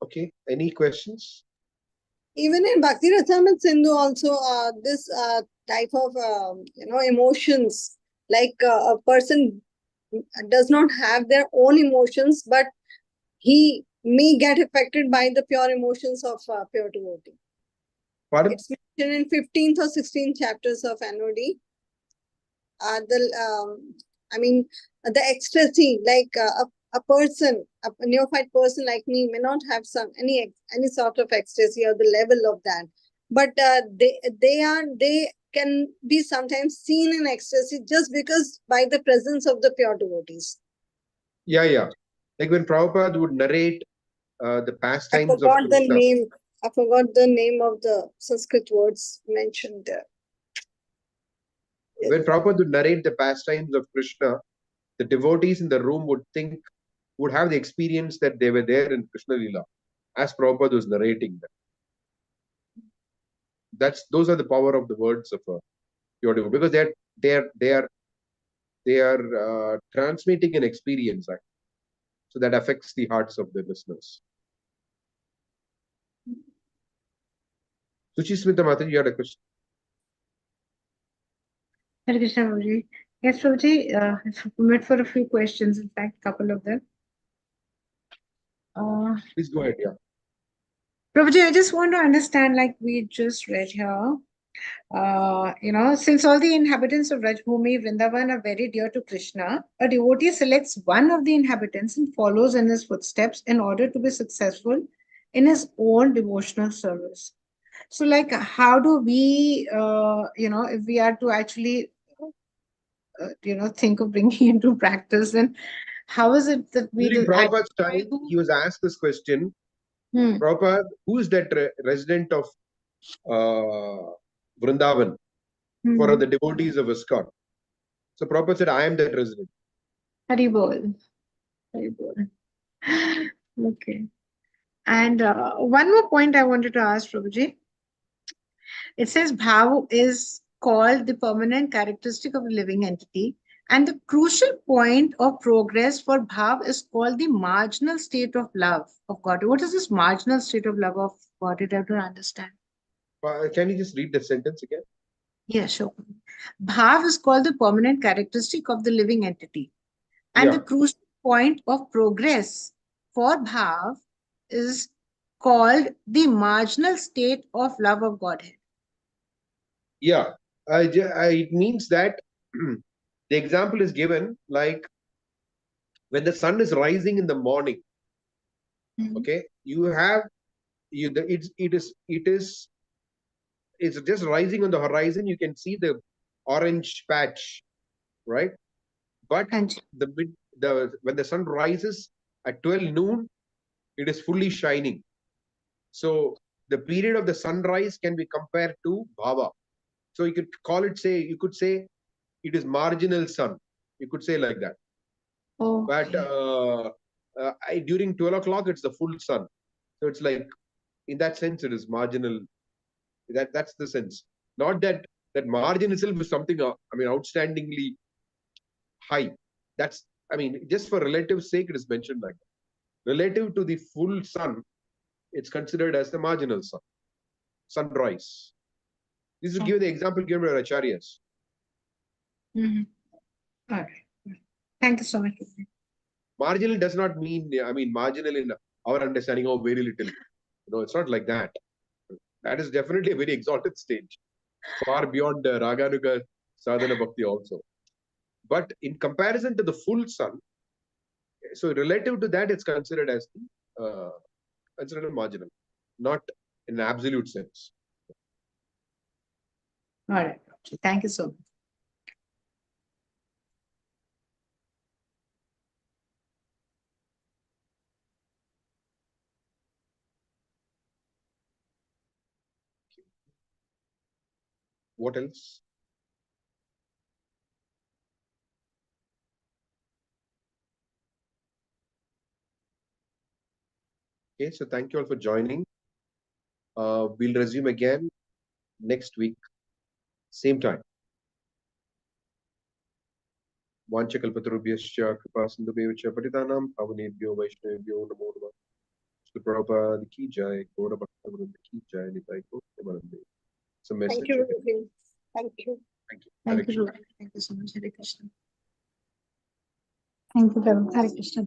Okay, any questions? Even in Bhakti Rasamrita Sindhu also this type of emotions, like a person does not have their own emotions, but he may get affected by the pure emotions of pure devotee. Pardon? It's mentioned in 15th or 16th chapters of NOD. The ecstasy, like a person, a neophyte person like me may not have any sort of ecstasy or the level of that, but they can be sometimes seen in ecstasy just because by the presence of the pure devotees. Yeah. Like when Prabhupada would narrate the pastimes of I forgot the name of the Sanskrit words mentioned there. When Prabhupada would narrate the pastimes of Krishna, the devotees in the room would have the experience that they were there in Krishna Lila, as Prabhupada was narrating them. Those are the power of the words of pure devotee, because they are transmitting an experience, so that affects the hearts of the listeners. Suchi Smita Mataji, you had a question. Hare Krishna, Prabhuji. Yes, Prabhuji, it's meant for a few questions, in fact, a couple of them. Please go ahead, yeah. Prabhuji, I just want to understand, like we just read here, since all the inhabitants of Rajbhumi, Vrindavan are very dear to Krishna, a devotee selects one of the inhabitants and follows in his footsteps in order to be successful in his own devotional service. So, like, how do we, if we are to actually, think of bringing into practice, then how is it that we During do actually Prabhupada's try time, to? he was asked this question, Hmm. Prabhupada, who is that resident of Vrindavan for Hmm. the devotees of ISKCON? So Prabhupada said, I am that resident. Hari bol. Hari bol. Okay. And one more point I wanted to ask, Prabhuji. It says bhav is called the permanent characteristic of a living entity, and the crucial point of progress for bhav is called the marginal state of love of God. What is this marginal state of love of God? I don't understand. Can you just read the sentence again? Yeah, sure. Bhav is called the permanent characteristic of the living entity, and the Yeah. crucial point of progress for bhav is called the marginal state of love of Godhead. Yeah. It means that the example is given like when the sun is rising in the morning, okay, you have you the, it's just rising on the horizon. You can see the orange patch, right? But And when the sun rises at 12 noon, it is fully shining. So the period of the sunrise can be compared to bhava. So you could say it is marginal sun. You could say like that. But during 12 o'clock, it's the full sun. So it's like, in that sense, it is marginal. That's the sense. Not that margin itself is something, outstandingly high. That's, just for relative sake, it is mentioned like that. Relative to the full sun, it's considered as the marginal sun, sunrise. This is given the example given by Acharyas. All right. Thank you so much. Marginal does not mean, marginal in our understanding of very little. It's not like that. That is definitely a very exalted stage, far beyond Raganuga Sadhana Bhakti also. But in comparison to the full sun, so relative to that, it's considered as considered marginal, not in an absolute sense. All right. Thank you so much. What else? Okay, so thank you all for joining. We'll resume again next week, same time. Vanchakalpatarubhyascha kripasindhubhyavcha patitanam pavanebhyo vaishnavebhyo namo namah. Shri Prabhupada ki jai, Gaura Bhakta Vrinda ki jai, Nitai Gaura. It's a Thank message. you. Thank you. Thank you. Thank you. Thank you so much, Hare Krishna. Thank you, Hare Krishna.